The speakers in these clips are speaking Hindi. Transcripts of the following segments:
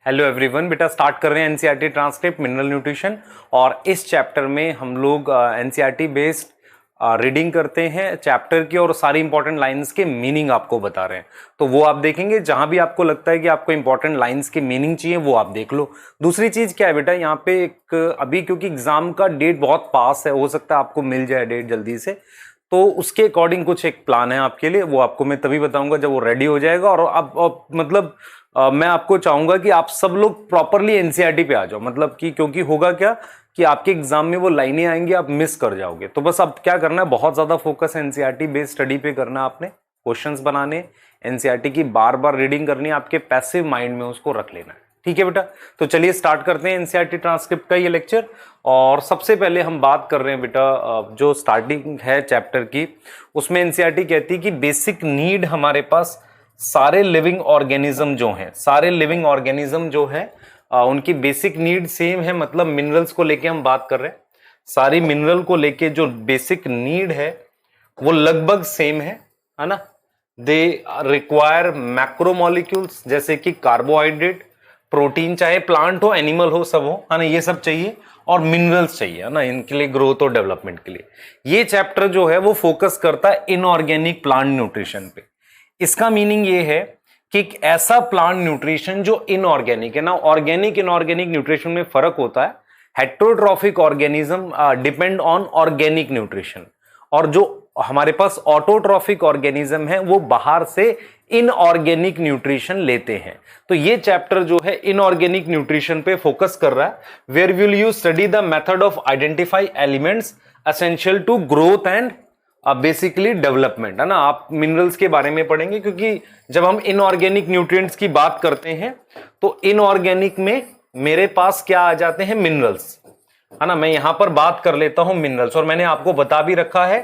हेलो एवरीवन, बेटा स्टार्ट कर रहे हैं एनसीईआरटी ट्रांसक्रिप्ट मिनरल न्यूट्रिशन। और इस चैप्टर में हम लोग एनसीईआरटी बेस्ड रीडिंग करते हैं चैप्टर की और सारी इंपॉर्टेंट लाइंस के मीनिंग आपको बता रहे हैं। तो वो आप देखेंगे, जहां भी आपको लगता है कि आपको इंपॉर्टेंट लाइंस की मीनिंग चाहिए वो आप देख लो। दूसरी चीज क्या है बेटा, यहाँ पे एक अभी क्योंकि एग्जाम का डेट बहुत पास है, हो सकता है आपको मिल जाए डेट जल्दी से, तो उसके अकॉर्डिंग कुछ एक प्लान है आपके लिए, वो आपको मैं तभी बताऊंगा जब वो रेडी हो जाएगा। और अब मतलब मैं आपको चाहूंगा कि आप सब लोग प्रॉपरली एनसीईआरटी पे आ जाओ, मतलब कि क्योंकि होगा क्या कि आपके एग्जाम में वो लाइनें आएंगी, आप मिस कर जाओगे। तो बस अब क्या करना है, बहुत ज्यादा फोकस एनसीईआरटी बेस्ड स्टडी पे करना है आपने, क्वेश्चंस बनाने, एनसीईआरटी की बार बार रीडिंग करनी है, आपके पैसिव माइंड में उसको रख लेना है। ठीक है बेटा, तो चलिए स्टार्ट करते हैं एनसीईआरटी ट्रांसक्रिप्ट का ये लेक्चर। और सबसे पहले हम बात कर रहे हैं बेटा, जो स्टार्टिंग है चैप्टर की, उसमें एनसीईआरटी कहती है कि बेसिक नीड हमारे पास सारे लिविंग ऑर्गेनिज्म जो हैं, सारे लिविंग ऑर्गेनिज्म जो है उनकी बेसिक नीड सेम है। मतलब मिनरल्स को लेके हम बात कर रहे हैं, सारी मिनरल को लेके जो बेसिक नीड है वो लगभग सेम है ना। दे रिक्वायर मैक्रोमोलिक्यूल्स जैसे कि कार्बोहाइड्रेट, प्रोटीन, चाहे प्लांट हो एनिमल हो सब हो, है ना, ये सब चाहिए, और मिनरल्स चाहिए, है ना, इनके लिए ग्रोथ और डेवलपमेंट के लिए। ये चैप्टर जो है वो फोकस करता है इनऑर्गेनिक प्लांट न्यूट्रिशन पे। इसका मीनिंग ये है कि एक ऐसा प्लांट न्यूट्रिशन जो इनऑर्गेनिक है ना। ऑर्गेनिक इनऑर्गेनिक न्यूट्रिशन में फर्क होता है। Heterotrophic organism depend on organic nutrition, और जो हमारे पास ऑटोट्रॉफिक ऑर्गेनिज्म है वो बाहर से इनऑर्गेनिक न्यूट्रिशन लेते हैं। तो ये चैप्टर जो है इनऑर्गेनिक न्यूट्रिशन पे फोकस कर रहा है, where will you study the method of identify elements essential to growth and basically development, है ना। आप मिनरल्स के बारे में पढ़ेंगे, क्योंकि जब हम इनऑर्गेनिक न्यूट्रिएंट्स की बात करते हैं तो इनऑर्गेनिक में मेरे पास क्या आ जाते हैं, मिनरल्स, है ना। मैं यहां पर बात कर लेता हूं मिनरल्स, और मैंने आपको बता भी रखा है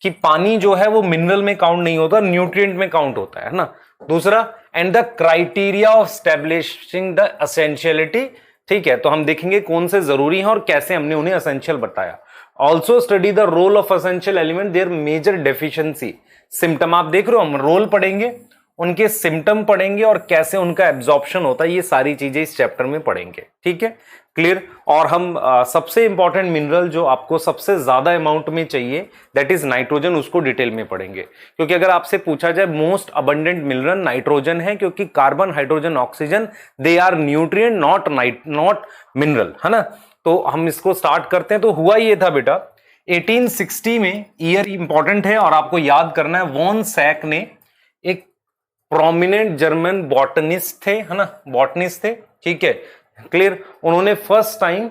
कि पानी जो है वो मिनरल में काउंट नहीं होता, न्यूट्रिएंट में काउंट होता है ना। दूसरा, and the criteria of establishing the essentiality, ठीक है, तो हम देखेंगे कौन से जरूरी हैं और कैसे हमने उन्हें एसेंशियल बताया। Also study the role of essential element, their major deficiency, symptom आप देख रहे हो, हम रोल पढ़ेंगे, उनके सिम्टम पढ़ेंगे और कैसे उनका एब्जॉर्प्शन होता है, ये सारी चीजें इस चैप्टर में पढ़ेंगे। ठीक है, क्लियर। और हम सबसे इंपॉर्टेंट मिनरल जो आपको सबसे ज्यादा अमाउंट में चाहिए, दैट इज नाइट्रोजन, उसको डिटेल में पढ़ेंगे। क्योंकि अगर आपसे पूछा जाए मोस्ट अबंडेंट मिनरल नाइट्रोजन है, क्योंकि carbon, hydrogen, oxygen, they are nutrient not mineral, है ना। तो हम इसको स्टार्ट करते हैं। तो हुआ ये था बेटा, 1860 में, ईयर इंपॉर्टेंट है और आपको याद करना है, वॉन सैक ने, एक प्रोमिनेंट जर्मन बॉटनिस्ट थे, है ना, बॉटनिस्ट थे, ठीक है, क्लियर। उन्होंने फर्स्ट टाइम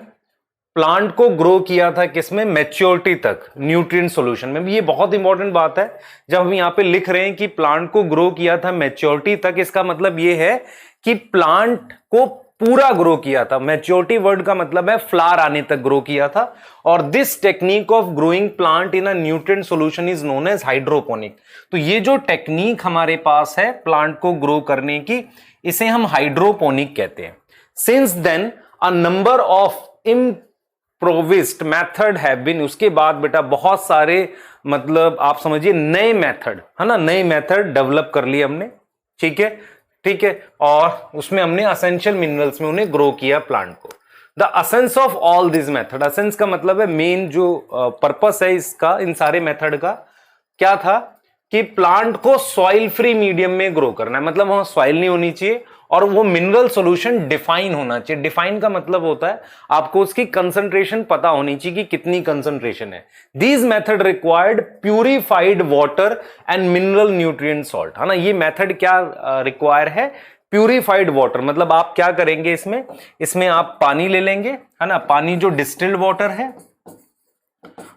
प्लांट को ग्रो किया था किसमें, मैच्योरिटी तक, न्यूट्रिएंट सॉल्यूशन में। ये बहुत इंपॉर्टेंट बात है, जब हम यहां पे लिख रहे हैं कि प्लांट को ग्रो किया था मैच्योरिटी तक, इसका मतलब ये है कि प्लांट को पूरा ग्रो किया था। मैच्योरिटी वर्ड का मतलब है फ्लावर आने तक ग्रो किया था। और this technique of growing plant in a nutrient solution is known as hydroponic. तो ये जो टेक्निक हमारे पास है प्लांट को ग्रो करने की, इसे हम हाइड्रोपोनिक कहते हैं। Since then a number of improvised method have been, उसके बाद बेटा बहुत सारे, मतलब आप समझिए नए मेथड, है ना, नए मेथड डेवलप कर लिए हमने, ठीक है, ठीक है। और उसमें हमने असेंशियल मिनरल्स में उन्हें ग्रो किया प्लांट को। The असेंस of all this method, असेंस का मतलब है मेन जो पर्पस है इसका, इन सारे मेथड का क्या था कि प्लांट को सॉइल फ्री मीडियम में ग्रो करना है। मतलब वहां सॉइल नहीं होनी चाहिए और वो मिनरल सॉल्यूशन डिफाइन होना चाहिए। डिफाइन का मतलब होता है आपको उसकी कंसंट्रेशन पता होनी चाहिए कि कितनी कंसंट्रेशन है। These method required purified water and mineral nutrient salt, है ना। ये मेथड क्या रिक्वायर है, प्यूरिफाइड वाटर, मतलब आप क्या करेंगे, इसमें आप पानी ले लेंगे, है ना, पानी जो डिस्टिल्ड वाटर है,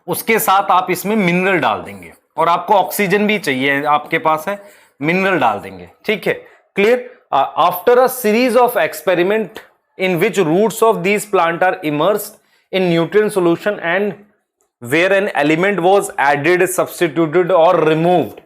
उसके साथ आप इसमें मिनरल डाल देंगे, और आपको ऑक्सीजन भी चाहिए, आपके पास है, मिनरल डाल देंगे, ठीक है, clear. After a series of experiment in which roots of these plant are immersed in nutrient solution and where an element was added, substituted or removed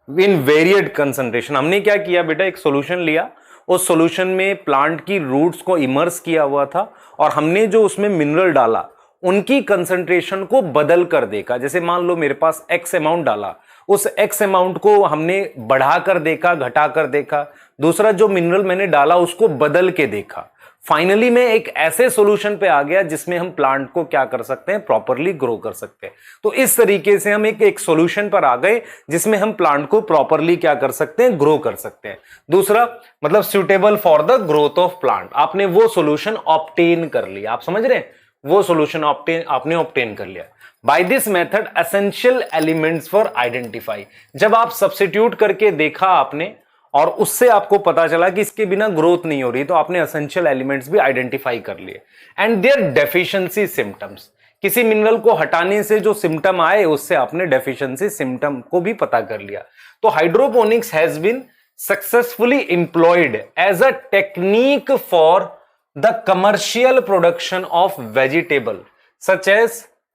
in varied concentration, हमने क्या किया बेटा, एक सॉल्यूशन लिया, उस सॉल्यूशन में प्लांट की रूट्स को इमर्स किया हुआ था, और हमने जो उसमें मिनरल डाला उनकी कंसंट्रेशन को बदल कर देखा। जैसे मान लो मेरे पास एक्स अमाउंट डाला, उस एक्स अमाउंट को हमने बढ़ा कर देखा, घटा कर देखा, दूसरा जो मिनरल मैंने डाला उसको बदल के देखा, फाइनली मैं एक ऐसे सॉल्यूशन पे आ गया जिसमें हम प्लांट को क्या कर सकते हैं, प्रॉपरली ग्रो कर सकते हैं। तो इस तरीके से हम एक सॉल्यूशन पर आ गए जिसमें हम प्लांट को प्रॉपरली क्या कर सकते हैं, ग्रो कर सकते हैं। दूसरा मतलब suitable for the growth of plant, आपने वो सॉल्यूशन ऑब्टेन कर लिया, आप समझ रहे हैं, वो सॉल्यूशन आपने ऑब्टेन कर लिया। By this method essential elements for identify, जब आप सब्स्टिट्यूट करके देखा आपने और उससे आपको पता चला कि इसके बिना ग्रोथ नहीं हो रही, तो आपने एसेंशियल एलिमेंट्स भी आइडेंटिफाई कर लिए। एंड देयर डेफिशिएंसी सिम्टम्स, किसी मिनरल को हटाने से जो सिम्टम आए उससे आपने डेफिशिएंसी सिम्टम को भी पता कर लिया। तो hydroponics has been successfully employed as a technique for the commercial production of vegetable such as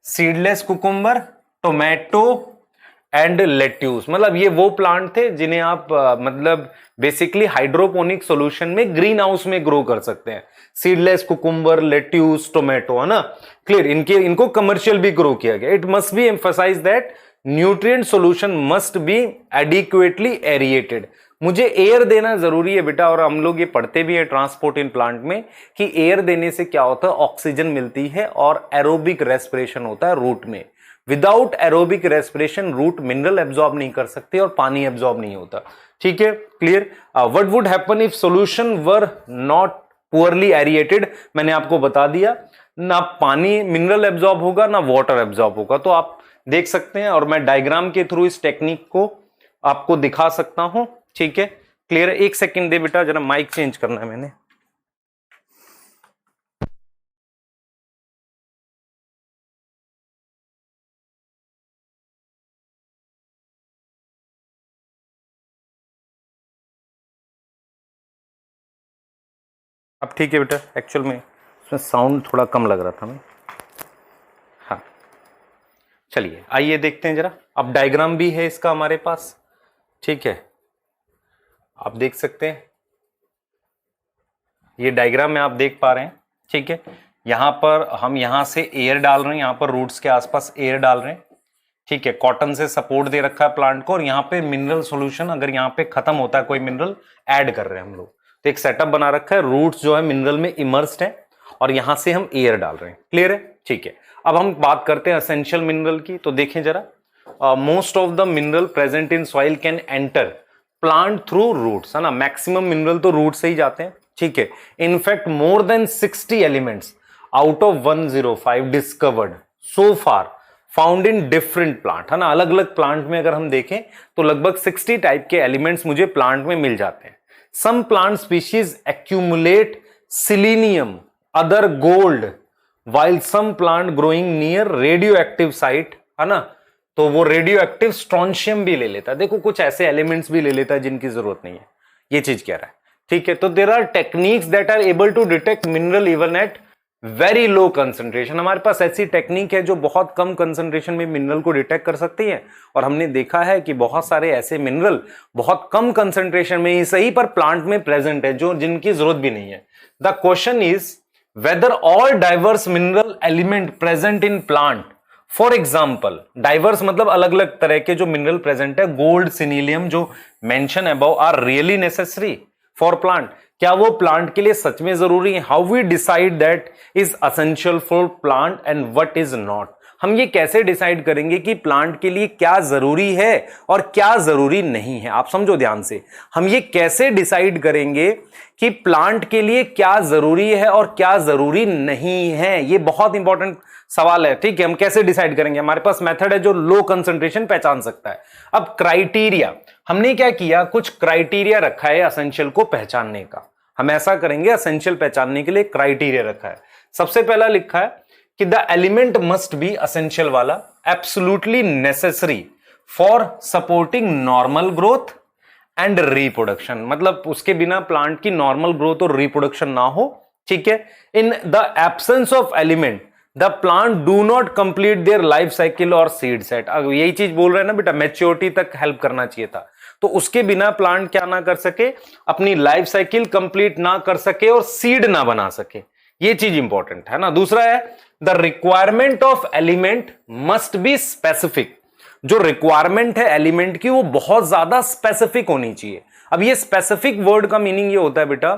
seedless cucumber, tomato and lettuce. मतलब ये वो प्लांट थे जिन्हें आप मतलब बेसिकली हाइड्रोपोनिक सॉल्यूशन में ग्रीन हाउस में ग्रो कर सकते हैं। सीडलेस कुकुम्बर, लेट्यूस, टोमेटो, है ना, क्लियर। इनको कमर्शियल भी ग्रो किया गया। It must be emphasise that nutrient solution must be adequately aerated. मुझे एयर देना जरूरी है बेटा, और हम लोग ये पढ़ते भी है ट्रांसपोर्ट इन प्लांट में कि एयर देने से क्या होता है, ऑक्सीजन मिलती है और एरोबिक रेस्पिरेशन होता है रूट में। Without aerobic respiration root mineral absorb नहीं कर सकते और पानी एब्जॉर्ब नहीं होता। ठीक है, clear. What would happen if solution were not poorly aerated, मैंने आपको बता दिया, ना पानी मिनरल एब्जॉर्ब होगा ना वाटर एब्जॉर्ब होगा। तो आप देख सकते हैं, और मैं डायग्राम के थ्रू इस टेक्निक को आपको दिखा सकता हूं। ठीक है, क्लियर है। एक सेकेंड दे बेटा, जरा माइक चेंज करना है मैंने। अब ठीक है बेटा, एक्चुअल में इसमें साउंड थोड़ा कम लग रहा था मैं। हाँ, चलिए आइए देखते हैं जरा। अब डायग्राम भी है इसका हमारे पास। ठीक है, आप देख सकते हैं ये डायग्राम में आप देख पा रहे हैं। ठीक है, यहां पर हम यहां से एयर डाल रहे हैं, यहां पर रूट्स के आसपास एयर डाल रहे हैं। ठीक है, कॉटन से सपोर्ट दे रखा है प्लांट को, और यहाँ पे मिनरल सॉल्यूशन अगर यहाँ पे खत्म होता है कोई मिनरल, ऐड कर रहे हैं हम लोग। तो एक सेटअप बना रखा है, रूट्स जो है मिनरल में इमर्स्ड है और यहां से हम एयर डाल रहे हैं। क्लियर है, ठीक है। अब हम बात करते हैं एसेंशियल मिनरल की। तो देखें जरा, most of the mineral present in soil can enter plant through roots, है ना। मैक्सिमम मिनरल तो रूट से ही जाते हैं। ठीक है, in fact more than 60 elements out of 105 discovered so far found in different plant, है ना। अलग अलग प्लांट में अगर हम देखें तो लगभग 60 टाइप के एलिमेंट्स मुझे प्लांट में मिल जाते हैं। Some plant species accumulate selenium, other gold, while some plant growing near radioactive site, है ना, तो वो रेडियो एक्टिव स्ट्रॉन्शियम भी ले लेता है। देखो कुछ ऐसे एलिमेंट्स भी ले लेता है जिनकी जरूरत नहीं है, ये चीज कह रहा है। ठीक है, तो there are techniques that are able to detect mineral even at very low concentration. हमारे पास ऐसी टेक्निक है जो बहुत कम कंसंट्रेशन में मिनरल को डिटेक्ट कर सकती है, और हमने देखा है कि बहुत सारे ऐसे मिनरल बहुत कम कंसंट्रेशन में ही सही पर प्लांट में प्रेजेंट है जो जिनकी जरूरत भी नहीं है। The question is whether all diverse mineral element present in plant, for example diverse मतलब अलग अलग तरह के जो मिनरल प्रेजेंट है, गोल्ड, सिनीलियम जो mention above, are really necessary for plant, क्या वो प्लांट के लिए सच में जरूरी है। How we decide that is essential for plant and what is not. हम ये कैसे डिसाइड करेंगे कि प्लांट के लिए क्या जरूरी है और क्या जरूरी नहीं है। आप समझो ध्यान से, हम ये कैसे डिसाइड करेंगे कि प्लांट के लिए क्या जरूरी है और क्या जरूरी नहीं है। ये बहुत इंपॉर्टेंट सवाल है। ठीक है, हम कैसे डिसाइड करेंगे। हमारे पास मेथड है जो लो कंसंट्रेशन पहचान सकता है। अब क्राइटेरिया, हमने क्या किया, कुछ क्राइटेरिया रखा है एसेंशियल को पहचानने का। हम ऐसा करेंगे, एसेंशियल पहचानने के लिए क्राइटेरिया रखा है। सबसे पहला लिखा है कि the element must be, essential वाला, absolutely necessary for supporting normal growth and reproduction, मतलब उसके बिना प्लांट की नॉर्मल ग्रोथ और रिप्रोडक्शन ना हो। ठीक है, in the absence of element the plant do not complete their life cycle और सीड सेट। अब यही चीज बोल रहे हैं ना बेटा, मैच्योरिटी तक हेल्प करना चाहिए था, तो उसके बिना प्लांट क्या ना कर सके, अपनी लाइफ साइकिल कंप्लीट ना कर सके और सीड ना बना सके। ये चीज इंपॉर्टेंट है ना। दूसरा है the requirement of element must be specific, जो रिक्वायरमेंट है एलिमेंट की वो बहुत ज्यादा स्पेसिफिक होनी चाहिए। अब ये स्पेसिफिक वर्ड का मीनिंग ये होता है बेटा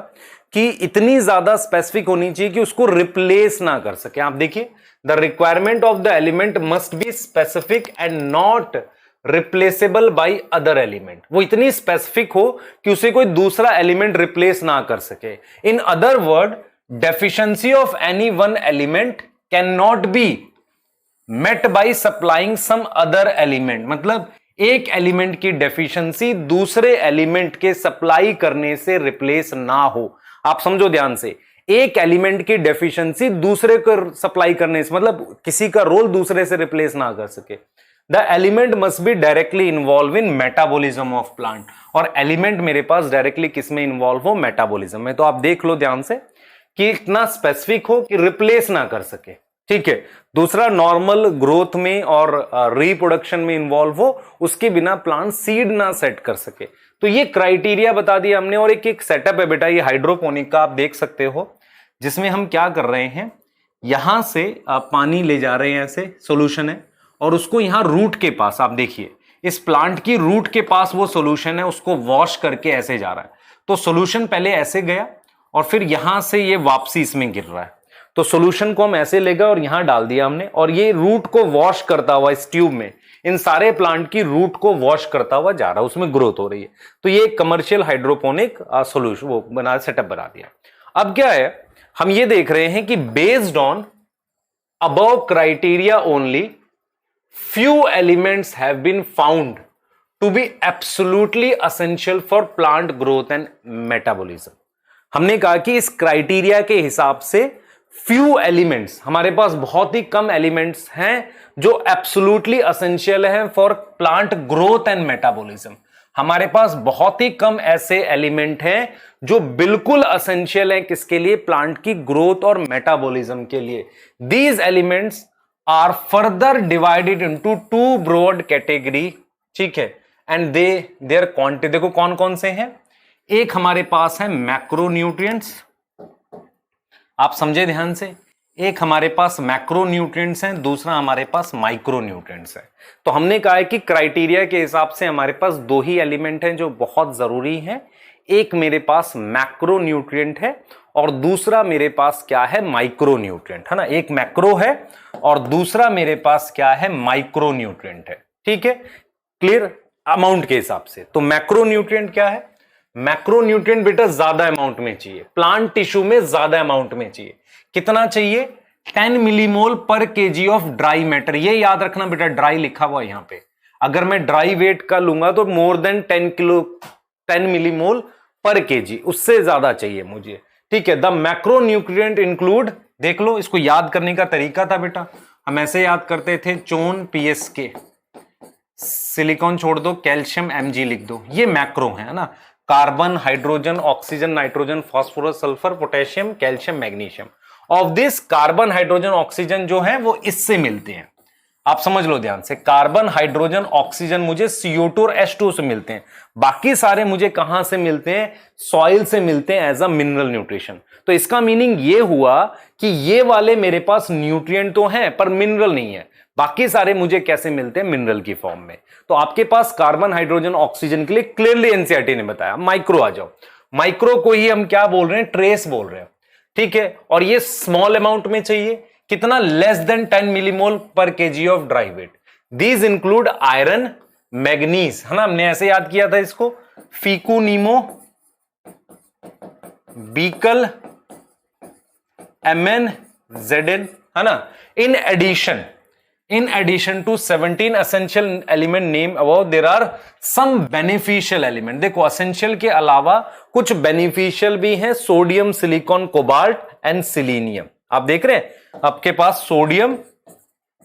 कि इतनी ज्यादा स्पेसिफिक होनी चाहिए कि उसको रिप्लेस ना कर सके। आप देखिए, the requirement of the element must be specific and not replaceable by other element. वो इतनी स्पेसिफिक हो कि उसे कोई दूसरा एलिमेंट रिप्लेस ना कर सके। In other word, deficiency of any one element can not be met by supplying some other element. मतलब एक एलिमेंट की डेफिशिएंसी दूसरे एलिमेंट के सप्लाई करने से रिप्लेस ना हो। आप समझो ध्यान से, एक एलिमेंट की डेफिशिएंसी दूसरे को सप्लाई करने से, मतलब किसी का रोल दूसरे से रिप्लेस ना कर सके। The element must be directly involve in metabolism of plant. और एलिमेंट मेरे पास डायरेक्टली किस में इन्वॉल्व हो? मेटाबॉलिज्म में। तो आप देख लो ध्यान से कि इतना स्पेसिफिक हो कि रिप्लेस ना कर सके, ठीक है। दूसरा, नॉर्मल ग्रोथ में और रिप्रोडक्शन में इन्वॉल्व हो, उसके बिना प्लांट सीड ना सेट कर सके। तो ये क्राइटेरिया बता दिया हमने। और एक सेटअप है बेटा, ये हाइड्रोपोनिक का, आप देख सकते हो, जिसमें हम क्या कर रहे हैं, यहां से आप पानी ले जा रहे हैं, ऐसे सॉल्यूशन है, और उसको यहां रूट के पास, आप देखिए इस प्लांट की रूट के पास वो सॉल्यूशन है, उसको वॉश करके ऐसे जा रहा है। तो सॉल्यूशन पहले ऐसे गया और फिर यहां से ये वापसी इसमें गिर रहा है। तो सॉल्यूशन को हम ऐसे ले गए और यहां डाल दिया हमने, और ये रूट को वॉश करता हुआ इस ट्यूब में, इन सारे प्लांट की रूट को वॉश करता हुआ जा रहा है, उसमें ग्रोथ हो रही है। तो ये कमर्शियल हाइड्रोपोनिक सॉल्यूशन वो बना, सेटअप बना दिया। अब क्या है, हम ये देख रहे हैं कि based on above criteria only few elements have been found to be absolutely essential for plant growth and metabolism। हमने कहा कि इस क्राइटेरिया के हिसाब से few elements, हमारे पास बहुत ही कम एलिमेंट्स हैं जो एब्सोल्युटली एसेंशियल हैं for plant growth and metabolism. हमारे पास बहुत ही कम ऐसे एलिमेंट हैं जो बिल्कुल एसेंशियल हैं किसके लिए? प्लांट की ग्रोथ और मेटाबॉलिज्म के लिए। These elements are further divided into two broad category, ठीक है, एंड देयर क्वांटिटी। देखो कौन कौन से हैं। एक हमारे पास है मैक्रोन्यूट्रिएंट्स, आप समझे ध्यान से। एक हमारे पास मैक्रोन्यूट्रिएंट्स हैं, दूसरा हमारे पास माइक्रोन्यूट्रिएंट्स है। तो हमने कहा है कि क्राइटेरिया के हिसाब से हमारे पास दो ही एलिमेंट हैं जो बहुत जरूरी हैं। एक मेरे पास मैक्रोन्यूट्रिएंट है और दूसरा मेरे पास क्या है? माइक्रोन्यूट्रिएंट, है ना। एक मैक्रो है और दूसरा मेरे पास क्या है? माइक्रोन्यूट्रिएंट है, ठीक है, क्लियर अमाउंट के हिसाब से। तो मैक्रोन्यूट्रिएंट क्या है? मैक्रोन्यूट्रिएंट बेटा ज्यादा अमाउंट में चाहिए, प्लांट टिश्यू में ज्यादा अमाउंट में चाहिए। कितना चाहिए? 10 millimole per KG of dry matter. ये याद रखना बेटा, ड्राई लिखा हुआ यहां पे। अगर मैं ड्राई वेट का लूंगा तो more than 10 millimole per KG, उससे ज्यादा चाहिए मुझे, ठीक है। द मैक्रोन्यूट्रिएंट इंक्लूड, देख लो इसको याद करने का तरीका था बेटा, हम ऐसे याद करते थे, चोन पीएसके, सिलिकॉन छोड़ दो, कैल्शियम एमजी लिख दो, ये मैक्रो है ना। Carbon, hydrogen, oxygen, nitrogen, phosphorus, sulphur, potassium, calcium, magnesium. Of this carbon, hydrogen, oxygen जो है वो इससे मिलते हैं। आप समझ लो ध्यान से, कार्बन, हाइड्रोजन, ऑक्सीजन मुझे CO2 और H2 से मिलते हैं। बाकी सारे मुझे कहां से मिलते हैं? सॉइल से मिलते हैं एज अ मिनरल न्यूट्रिशन। तो इसका मीनिंग ये हुआ कि ये वाले मेरे पास न्यूट्रिएंट तो हैं पर मिनरल नहीं है। बाकी सारे मुझे कैसे मिलते हैं? मिनरल की फॉर्म में। तो आपके पास कार्बन, हाइड्रोजन, ऑक्सीजन के लिए क्लियरली एनसीईआरटी ने बताया। माइक्रो आ जाओ, माइक्रो को ही हम क्या बोल रहे हैं? ट्रेस बोल रहे हैं, ठीक है। और ये स्मॉल अमाउंट में चाहिए, कितना? Less than 10 millimole per KG of dry weight. These include iron, manganese, है ना, हमने ऐसे याद किया था इसको, फीकुनीमो, बीकल, Mn, Zn, है ना। In addition to 17 essential element name above, there are some beneficial element। देखो essential के अलावा कुछ beneficial भी हैं, sodium, silicon, cobalt and selenium. आप देख रहे हैं आपके पास सोडियम,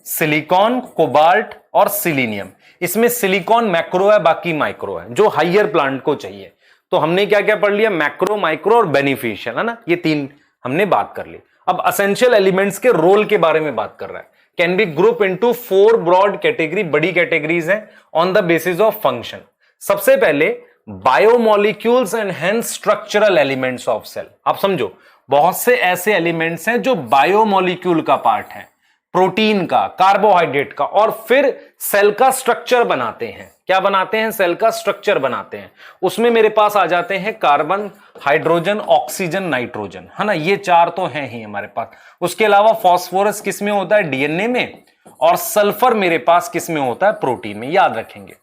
सिलिकॉन, कोबाल्ट और सिलीनियम। इसमें सिलिकॉन मैक्रो है, बाकी माइक्रो है, जो हाइयर प्लांट को चाहिए। तो हमने क्या क्या पढ़ लिया? मैक्रो, माइक्रो और बेनिफिशियल, है ना, ये तीन हमने बात कर ली। अब असेंशियल एलिमेंट्स के रोल के बारे में बात कर रहा है। Can be group into 4 broad category, बड़ी कैटेगरीज हैं on the basis of function. सबसे पहले biomolecules and hence structural elements of cell. आप समझो, बहुत से ऐसे एलिमेंट्स हैं जो बायोमोलिक्यूल का पार्ट है, प्रोटीन का, कार्बोहाइड्रेट का, और फिर सेल का स्ट्रक्चर बनाते हैं। क्या बनाते हैं, सेल का स्ट्रक्चर बनाते हैं। उसमें मेरे पास आ जाते हैं कार्बन, हाइड्रोजन, ऑक्सीजन, नाइट्रोजन, है ना, ये चार तो हैं ही हमारे पास। उसके अलावा फास्फोरस किस में होता है, डीएनए में, और सल्फर मेरे पास किस में होता है, प्रोटीन में, याद रखेंगे।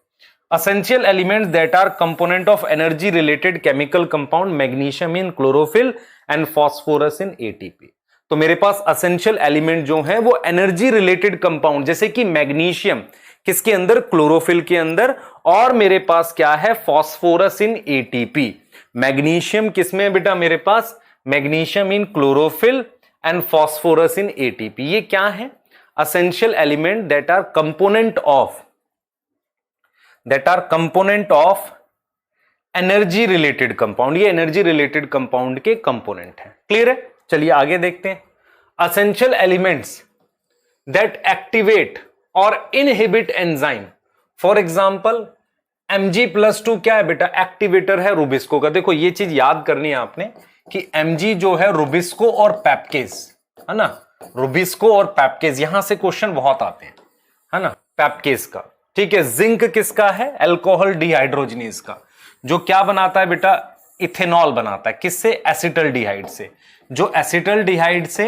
Essential elements that are component of energy related chemical compound, magnesium in chlorophyll and phosphorus in ATP। तो मेरे पास essential element जो है वो एनर्जी रिलेटेड कंपाउंड, जैसे कि मैग्नीशियम किसके अंदर, क्लोरोफिल के अंदर, और मेरे पास क्या है, फास्फोरस इन एटीपी। मैग्नीशियम किसमें है बेटा, मेरे पास magnesium in chlorophyll and phosphorus in ATP. ये क्या है, essential element that are component of energy related compound. ये एनर्जी रिलेटेड कंपाउंड के कंपोनेंट है। क्लियर है, चलिए आगे देखते हैं। Essential elements that activate or inhibit enzyme, for example Mg+2 क्या है बेटा, एक्टिवेटर है रुबिस्को का। देखो ये चीज याद करनी है आपने कि Mg जो है रुबिस्को और पैपकेज, है ना, रुबिस्को और पैपकेज, यहां से क्वेश्चन बहुत आते हैं, है ना, पैपकेज का। ठीक है, जिंक किसका है, अल्कोहल डिहाइड्रोजनेज का, जो क्या बनाता है बेटा, इथेनॉल बनाता है, किससे, एसिटल्डिहाइड से। जो एसिटल्डिहाइड से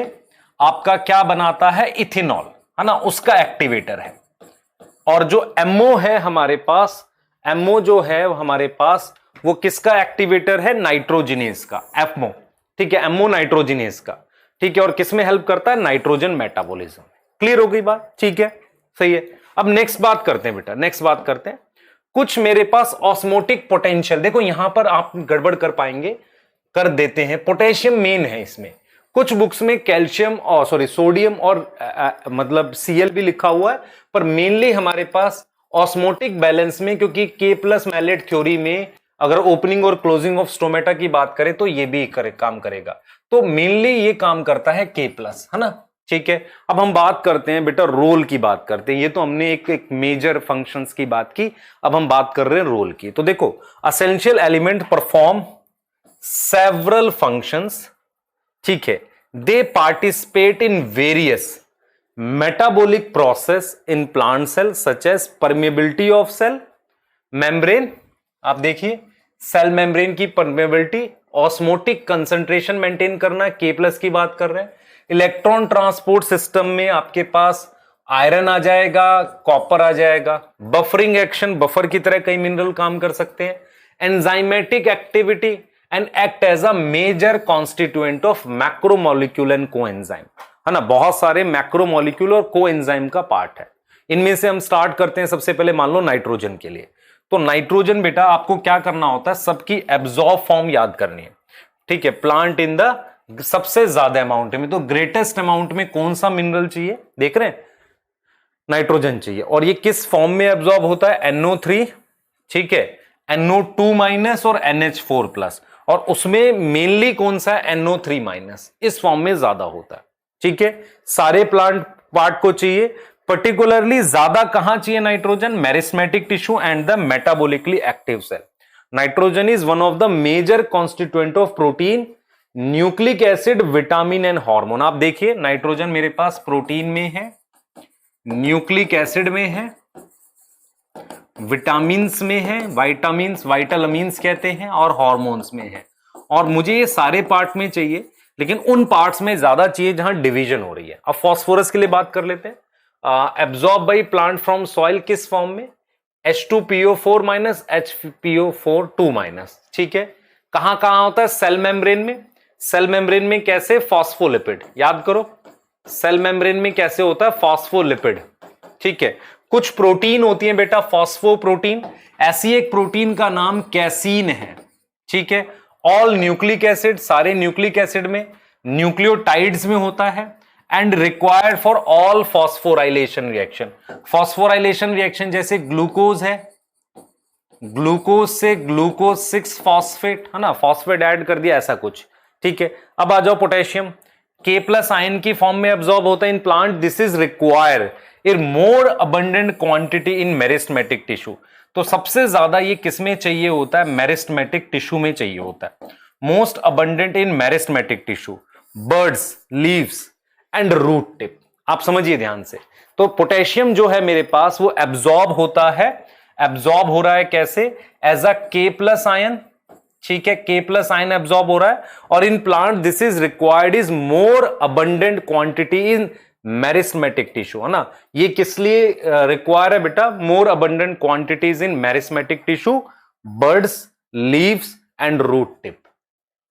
आपका क्या बनाता है, इथेनॉल, है ना, उसका एक्टिवेटर है। और जो एमओ है हमारे पास, एमओ जो है हमारे पास वो किसका एक्टिवेटर है, नाइट्रोजिनेज का, एफमो। ठीक है, एमओ नाइट्रोजिनेज का। ठीक है, और किसमें हेल्प करता है, नाइट्रोजन मेटाबॉलिज्म। क्लियर हो गई बात, ठीक है, सही है। अब नेक्स्ट बात करते हैं बेटा, नेक्स्ट बात करते हैं कुछ मेरे पास ऑस्मोटिक पोटेंशियल। देखो यहां पर आप गड़बड़ कर पाएंगे, कर देते हैं, पोटेशियम मेन है इसमें। कुछ बुक्स में कैल्शियम और सोडियम और मतलब Cl भी लिखा हुआ है, पर मेनली हमारे पास ऑस्मोटिक बैलेंस में, क्योंकि K+ मैलेट थ्योरी में अगर ओपनिंग और क्लोजिंग ऑफ स्टोमेटा की बात करें तो ये भी काम करेगा। तो मेनली ये काम करता है K+, है ना। ठीक है, अब हम बात करते हैं बेटा रोल की, बात करते हैं। ये तो हमने एक मेजर फंक्शंस की बात की, अब हम बात कर रहे हैं रोल की। तो देखो essential element perform several functions. ठीक है, they participate in various metabolic process in plant cell such as permeability of cell membrane. आप देखिए सेल मेम्ब्रेन की परमेबिलिटी, ऑस्मोटिक कंसंट्रेशन मेंटेन करना, K+ की बात कर रहे हैं। इलेक्ट्रॉन ट्रांसपोर्ट सिस्टम में आपके पास आयरन आ जाएगा, कॉपर आ जाएगा। बफरिंग एक्शन, बफर की तरह कई मिनरल काम कर सकते हैं। Enzymatic activity and act as a major constituent of macromolecule and coenzyme, है ना, बहुत सारे मैक्रोमोलिक्यूल और कोएंजाइम का पार्ट है। इनमें से हम स्टार्ट करते हैं, सबसे पहले मान लो नाइट्रोजन के लिए। तो नाइट्रोजन बेटा आपको क्या करना होता है, सबकी एब्जॉर्ब फॉर्म याद करनी है। ठीक है, प्लांट इन द सबसे ज्यादा अमाउंट में, तो ग्रेटेस्ट अमाउंट में कौन सा मिनरल चाहिए, देख रहे हैं, नाइट्रोजन चाहिए। और ये किस फॉर्म में एब्जॉर्ब होता है, NO3, ठीक है, NO2- और NH4+, और उसमें मेनली कौन सा है, NO3-, इस फॉर्म में ज्यादा होता है। ठीक है, सारे प्लांट पार्ट को चाहिए, पर्टिकुलरली ज्यादा कहां चाहिए nitrogen, meristematic tissue and the metabolically active cell. Nitrogen is one of the major constituent of protein, nucleic acid, vitamin and hormone. आप देखिए नाइट्रोजन मेरे पास प्रोटीन में है, न्यूक्लिक एसिड में है, विटामिन्स में है, वाइटामिन्स, वाइटालमीन्स कहते हैं, और हार्मोन्स में है। और मुझे ये सारे पार्ट में चाहिए, लेकिन उन पार्ट्स में ज्यादा चाहिए जहां डिवीजन हो रही है। अब फास्फोरस के लिए बात कर लेते हैं। Absorb by plant from soil किस फॉर्म में, H2PO4- HPO4 ठीक है, कहां कहां होता है, सेल मेम्ब्रेन में। सेल मेम्ब्रेन में कैसे, फॉस्फोलिपिड, याद करो सेल मेम्ब्रेन में कैसे होता है, फॉस्फोलिपिड। ठीक है, कुछ प्रोटीन होती है बेटा फॉस्फोप्रोटीन, ऐसी एक प्रोटीन का नाम कैसीन है। ठीक है, ऑल न्यूक्लिक एसिड, सारे न्यूक्लिक एसिड में, न्यूक्लियोटाइड्स में होता है, and required for all phosphorylation reaction. Phosphorylation reaction जैसे ग्लूकोज है, ग्लूकोज से ग्लूकोज 6 फॉस्फेट, है ना, फॉस्फेट ऐड कर दिया, ऐसा कुछ। ठीक है, अब आ जाओ पोटेशियम, K+ आयन की फॉर्म में एब्जॉर्ब होता है इन plant, this is require in more abundant quantity in meristematic tissue. तो सबसे ज्यादा ये किसमें चाहिए होता है, मेरिस्टेमेटिक टिश्यू में चाहिए होता है, most abundant in meristematic tissue, buds, leaves and root tip. आप समझिए ध्यान से, तो पोटेशियम जो है मेरे पास वो एब्जॉर्ब होता है एब्जॉर्ब हो रहा है कैसे, as a K plus ion, ठीक है, K प्लस आयन एब्जॉर्ब हो रहा है। और in plant this is required is more abundant quantity in meristematic tissue, है ना। ये किस लिए रिक्वायर है बेटा, more abundant quantities in meristematic tissue, buds, leaves and root tip.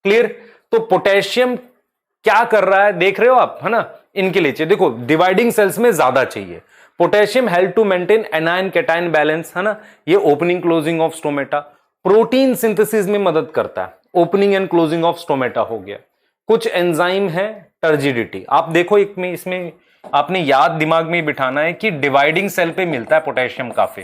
Clear. तो पोटेशियम क्या कर रहा है देख रहे हो आप, है ना, इनके लिए चाहिए। देखो डिवाइडिंग सेल्स में ज्यादा चाहिए potassium, help to maintain anion cation balance, है ना। ये opening closing of stomata, protein synthesis में मदद करता है, opening and closing of stomata हो गया। कुछ एंजाइम है, टर्जिडिटी। आप देखो एक में, इसमें आपने याद दिमाग में बिठाना है कि डिवाइडिंग सेल पे मिलता है पोटेशियम काफी,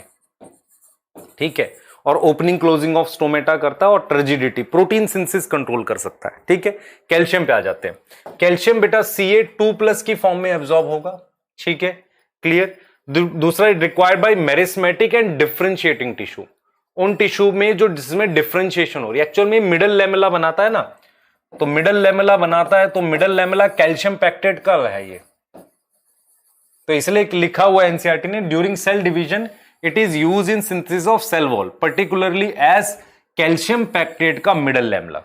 ठीक है, और ओपनिंग क्लोजिंग ऑफ स्टोमेटा करता है, और टर्जिडिटी प्रोटीन सिंथेसिस कंट्रोल कर सकता है, ठीक है। कैल्शियम पे आ जाते हैं। कैल्शियम बेटा Ca2+ की फॉर्म में एब्जॉर्ब होगा, ठीक है, क्लियर। दूसरा required by meristematic and differentiating tissue, उन टिश्यू में जो जिसमें डिफरेंशिएशन हो रही है। एक्चुअल में मिडल लेमेला बनाता है ना, तो मिडल लेमेला बनाता है, तो मिडल लेमेला कैल्शियम पैक्टेट का है ये, तो इसलिए लिखा हुआ है एनसीईआरटी ने, during cell division it is use in synthesis of cell wall particularly as calcium pectate का मिडल लेमेला,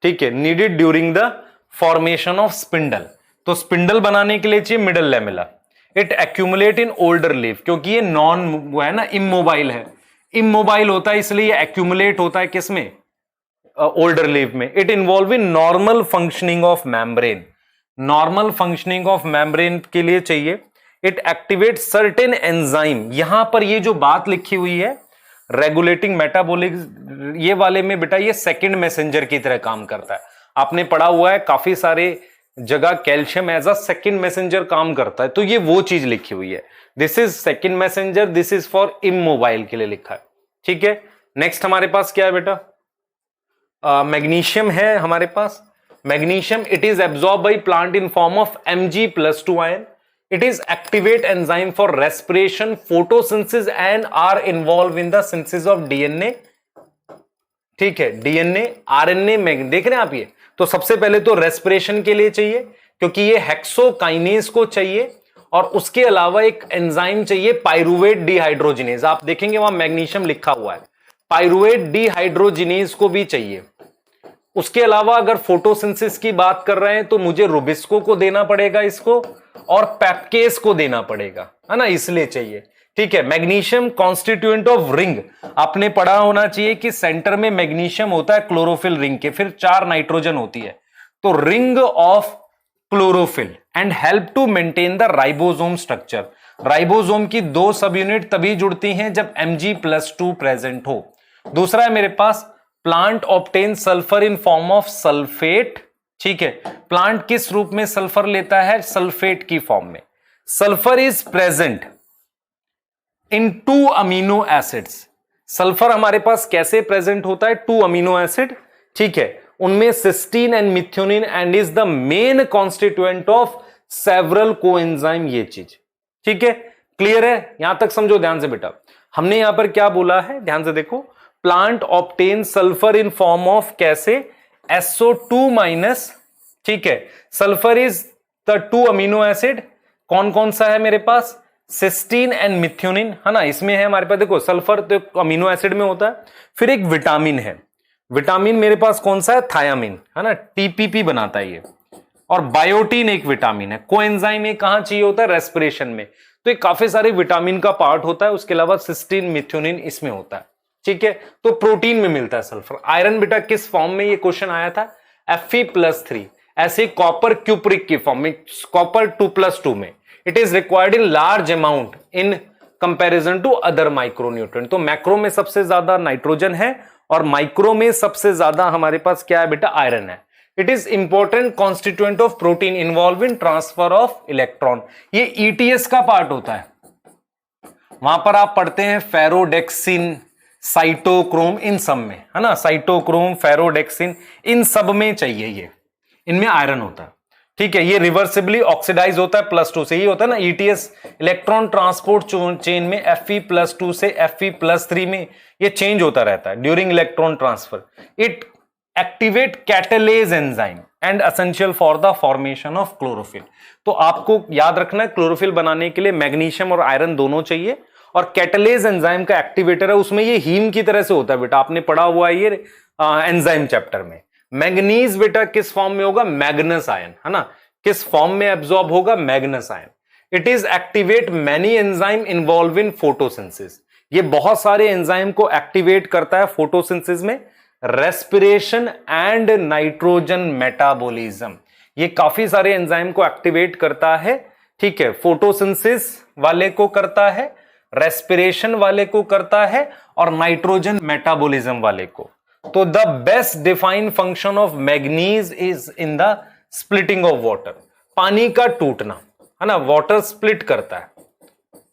ठीक है, needed during the formation of spindle. तो स्पिंडल बनाने के लिए चाहिए middle lamella. It accumulate in older leave, क्योंकि ये नॉन वो है ना, इमोबाइल है, इमोबाइल होता है इसलिए ये एक्यूमुलेट होता है किसमें, ओल्डर लीव में। It involve in normal functioning of membrane, normal functioning of membrane के लिए चाहिए। इट एक्टिवेट सर्टेन एंजाइम, यहां पर ये जो बात लिखी हुई है रेगुलेटिंग मेटाबॉलिक, ये वाले में बेटा ये सेकंड मैसेंजर की तरह काम करता है। आपने पढ़ा हुआ है काफी सारे जगह calcium as a second messenger काम करता है, तो ये वो चीज लिखी हुई है, this is second messenger, this is for immobile के लिए लिखा है, ठीक है। नेक्स्ट हमारे पास क्या है बेटा, मैग्नीशियम है हमारे पास। Magnesium it is absorb by plant in form of Mg+2 ion. It is activate enzyme for respiration, photosynthesis and are involved in the synthesis of DNA, ठीक है, DNA, RNA, देख रहे हैं आप ये। तो सबसे पहले तो रेस्पिरेशन के लिए चाहिए, क्योंकि ये हेक्सोकाइनेज को चाहिए, और उसके अलावा एक एंजाइम चाहिए पाइरुवेट डिहाइड्रोजिनेज। आप देखेंगे वहां मैग्नीशियम लिखा हुआ है, पाइरुवेट डिहाइड्रोजिनेज को भी चाहिए। उसके अलावा अगर फोटोसिंथेसिस की बात कर रहे हैं तो मुझे रुबिस्को को देना पड़ेगा इसको, और पेप्केस को देना पड़ेगा, है ना, इसलिए चाहिए, ठीक है। मैग्नीशियम कॉन्स्टिट्यूएंट ऑफ रिंग, आपने पढ़ा होना चाहिए कि सेंटर में मैग्नीशियम होता है क्लोरोफिल रिंग के, फिर 4 नाइट्रोजन होती है, तो ring of chlorophyll, and help to maintain the ribosome structure. Ribosome की 2 सब यूनिट तभी जुड़ती हैं जब Mg+2 प्रेजेंट हो। दूसरा है मेरे पास plant obtain sulphur in form of sulphate, ठीक है। प्लांट किस रूप में सल्फर लेता है, सल्फेट की फॉर्म में। Sulphur is present in 2 amino acids. Sulphur हमारे पास कैसे प्रेजेंट होता है, 2 अमीनो एसिड, ठीक है, उनमें cysteine and methionine, and is the main constituent of several coenzyme, ये चीज, ठीक है, क्लियर है। यहां तक समझो ध्यान से बेटा। हमने यहां पर क्या बोला है, ध्यान से देखो, plant obtain sulphur in form of कैसे, SO2-, ठीक है। Sulphur is the 2 amino acid, कौन कौन सा है मेरे पास, सिस्टीन एंड मिथ्योनिन, है ना, इसमें है हमारे पास। देखो सल्फर तो अमीनो एसिड में होता है, फिर एक विटामिन है, विटामिन मेरे पास कौन सा है, थायामिन, है ना, TPP बनाता है ये, और बायोटीन एक विटामिन है। कोएंजाइम ये कहां चाहिए होता है, रेस्पिरेशन में, तो ये काफी सारे विटामिन का पार्ट होता है। उसके अलावा सिस्टीन मिथ्योनिन इसमें होता है, ठीक है। तो प्रोटीन में मिलता है सल्फर। आयरन बेटा किस फॉर्म में, ये क्वेश्चन आया था, Fe+3, ऐसे कॉपर क्यूप्रिक की फॉर्म में, कॉपर 2+2 में। It is required in large amount in comparison to other micronutrient. तो मैक्रो में सबसे ज्यादा नाइट्रोजन है, और माइक्रो में सबसे ज्यादा हमारे पास क्या है बेटा, आयरन है। It is important constituent of protein, involve in transfer of electron. ये ETS का पार्ट होता है, वहां पर आप पढ़ते हैं फेरोडेक्सिन, साइटोक्रोम, इन सब में, है ना, साइटोक्रोम, फेरोडेक्सिन, इन सब में चाहिए ये, इनमें आयरन होता है, ठीक है। ये रिवर्सिबली ऑक्सीडाइज होता है +2 से, ये होता है ना ETS, इलेक्ट्रॉन ट्रांसपोर्ट चेन में Fe+2 से Fe+3 में ये चेंज होता रहता है during electron transfer. It activate catalase enzyme and essential for the formation of chlorophyll. तो आपको याद रखना है, क्लोरोफिल बनाने के लिए मैग्नीशियम और आयरन दोनों चाहिए, और कैटलेज एंजाइम का एक्टिवेटर है, उसमें ये हीम की तरह से होता है बेटा, आपने पढ़ा हुआ है ये एंजाइम चैप्टर में। मैग्नीज बेटा किस फॉर्म में होगा, मैग्नस आयन, है ना, किस फॉर्म में एब्जॉर्ब होगा, Magnus ion. It is activate many enzyme involve in photosynthesis, ये बहुत सारे एंजाइम को एक्टिवेट करता है फोटोसिंथेसिस में। रेस्पिरेशन एंड नाइट्रोजन मेटाबॉलिज्म, ये काफी सारे एंजाइम को एक्टिवेट करता है, ठीक है, फोटोसिंथेसिस वाले को करता है, रेस्पिरेशन वाले को करता है, और नाइट्रोजन मेटाबॉलिज्म वाले को। तो the best defined function of manganese is in the splitting of water, पानी का टूटना, है ना, वाटर स्प्लिट करता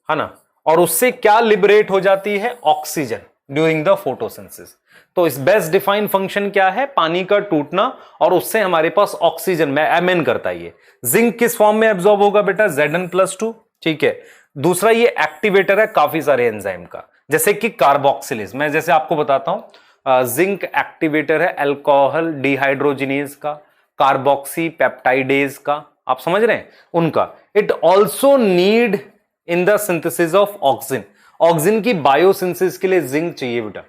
है ना, और उससे क्या लिबरेट हो जाती है, ऑक्सीजन ड्यूरिंग द फोटोसिंथेसिस। तो इस बेस्ट डिफाइंड फंक्शन क्या है, पानी का टूटना, और उससे हमारे पास ऑक्सीजन में एमएन करता है। ये जिंक किस फॉर्म में एब्जॉर्ब होगा बेटा, Zn+2, ठीक है। दूसरा ये एक्टिवेटर है काफी सारे एंजाइम का, जैसे कि कार्बोक्सिलेज, मैं जैसे आपको बताता हूं, जिंक एक्टिवेटर है अल्कोहल डिहाइड्रोजिनेज का, कार्बोक्सी पेप्टाइडेज का, आप समझ रहे हैं उनका। It also need in the synthesis of oxygen, oxygen की बायोसिंथेसिस के लिए जिंक चाहिए बेटा।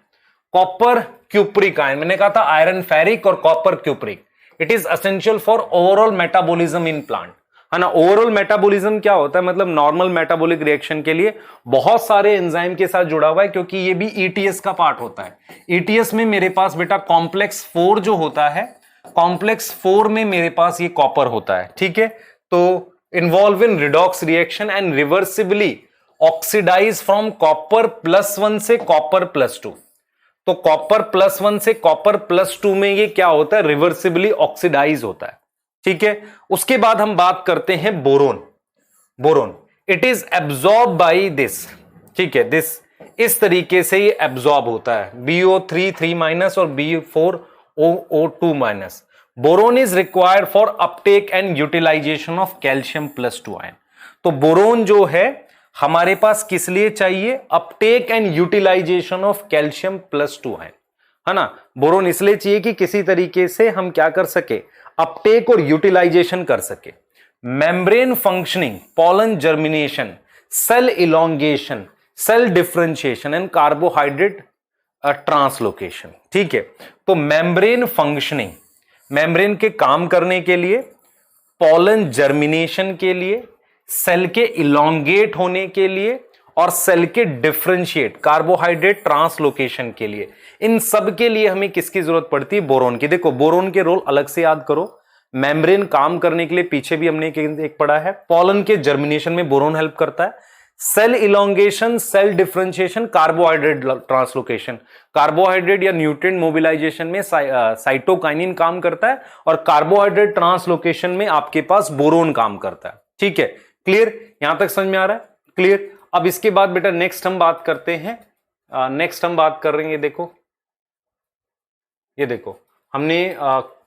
कॉपर क्यूप्रिक आयन, मैंने कहा था आयरन फेरिक और copper cupric, it is essential for overall metabolism in plant, है ना। ओवरऑल मेटाबॉलिज्म क्या होता है, मतलब नॉर्मल मेटाबॉलिक रिएक्शन के लिए बहुत सारे एंजाइम के साथ जुड़ा हुआ है, क्योंकि ये भी ईटीएस का पार्ट होता है। ईटीएस में मेरे पास बेटा कॉम्प्लेक्स 4 जो होता है, कॉम्प्लेक्स 4 में मेरे पास ये कॉपर होता है, ठीक है। तो involve in redox reaction and reversibly oxidise from copper +1 से कॉपर +2। तो कॉपर +1 से कॉपर +2 में ये क्या होता है, रिवर्सिबली ऑक्सीडाइज होता है, ठीक है। उसके बाद हम बात करते हैं boron. Boron it is absorb by this, ठीक है, दिस इस तरीके से ये एब्जॉर्ब होता है, BO3 3- और B4OO2-। Boron is required for uptake and utilisation of calcium +2 ion. तो बोरोन जो है हमारे पास किस लिए चाहिए, uptake and utilisation of calcium +2 ion, है ना। बोरोन इसलिए चाहिए कि किसी तरीके से हम क्या कर सके, अपटेक और यूटिलाइजेशन कर सके। Membrane functioning, pollen germination, cell elongation, cell differentiation and carbohydrate translocation, ठीक है। तो मेम्ब्रेन फंक्शनिंग, मेम्ब्रेन के काम करने के लिए, पॉलन जर्मिनेशन के लिए, सेल के इलोंगेट होने के लिए, और सेल के डिफरेंशिएट कार्बोहाइड्रेट ट्रांसलोकेशन के लिए, इन सब के लिए हमें किसकी जरूरत पड़ती है, बोरोन की। देखो बोरोन के रोल अलग से याद करो, मेम्ब्रेन काम करने के लिए पीछे भी हमने एक पढ़ा है, पॉलन के जर्मिनेशन में बोरोन हेल्प करता है, cell elongation, cell differentiation, carbohydrate translocation, carbohydrate या न्यूट्रिएंट मोबिलाइजेशन में साइटोकाइनिन काम करता है, और कार्बोहाइड्रेट ट्रांसलोकेशन में आपके पास बोरोन काम करता है, ठीक है। क्लियर, यहां तक समझ में आ रहा है, क्लियर। अब इसके बाद बेटा नेक्स्ट हम बात करते हैं, नेक्स्ट हम बात कर रहे हैं, देखो ये देखो हमने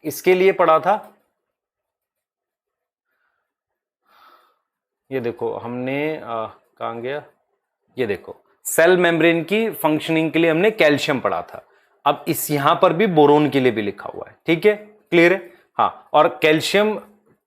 इसके लिए पढ़ा था, ये देखो हमने कहां गया, ये देखो सेल मेम्ब्रेन की फंक्शनिंग के लिए हमने कैल्शियम पढ़ा था। अब इस यहां पर भी बोरोन के लिए भी लिखा हुआ है, ठीक है, क्लियर है, हाँ। और कैल्शियम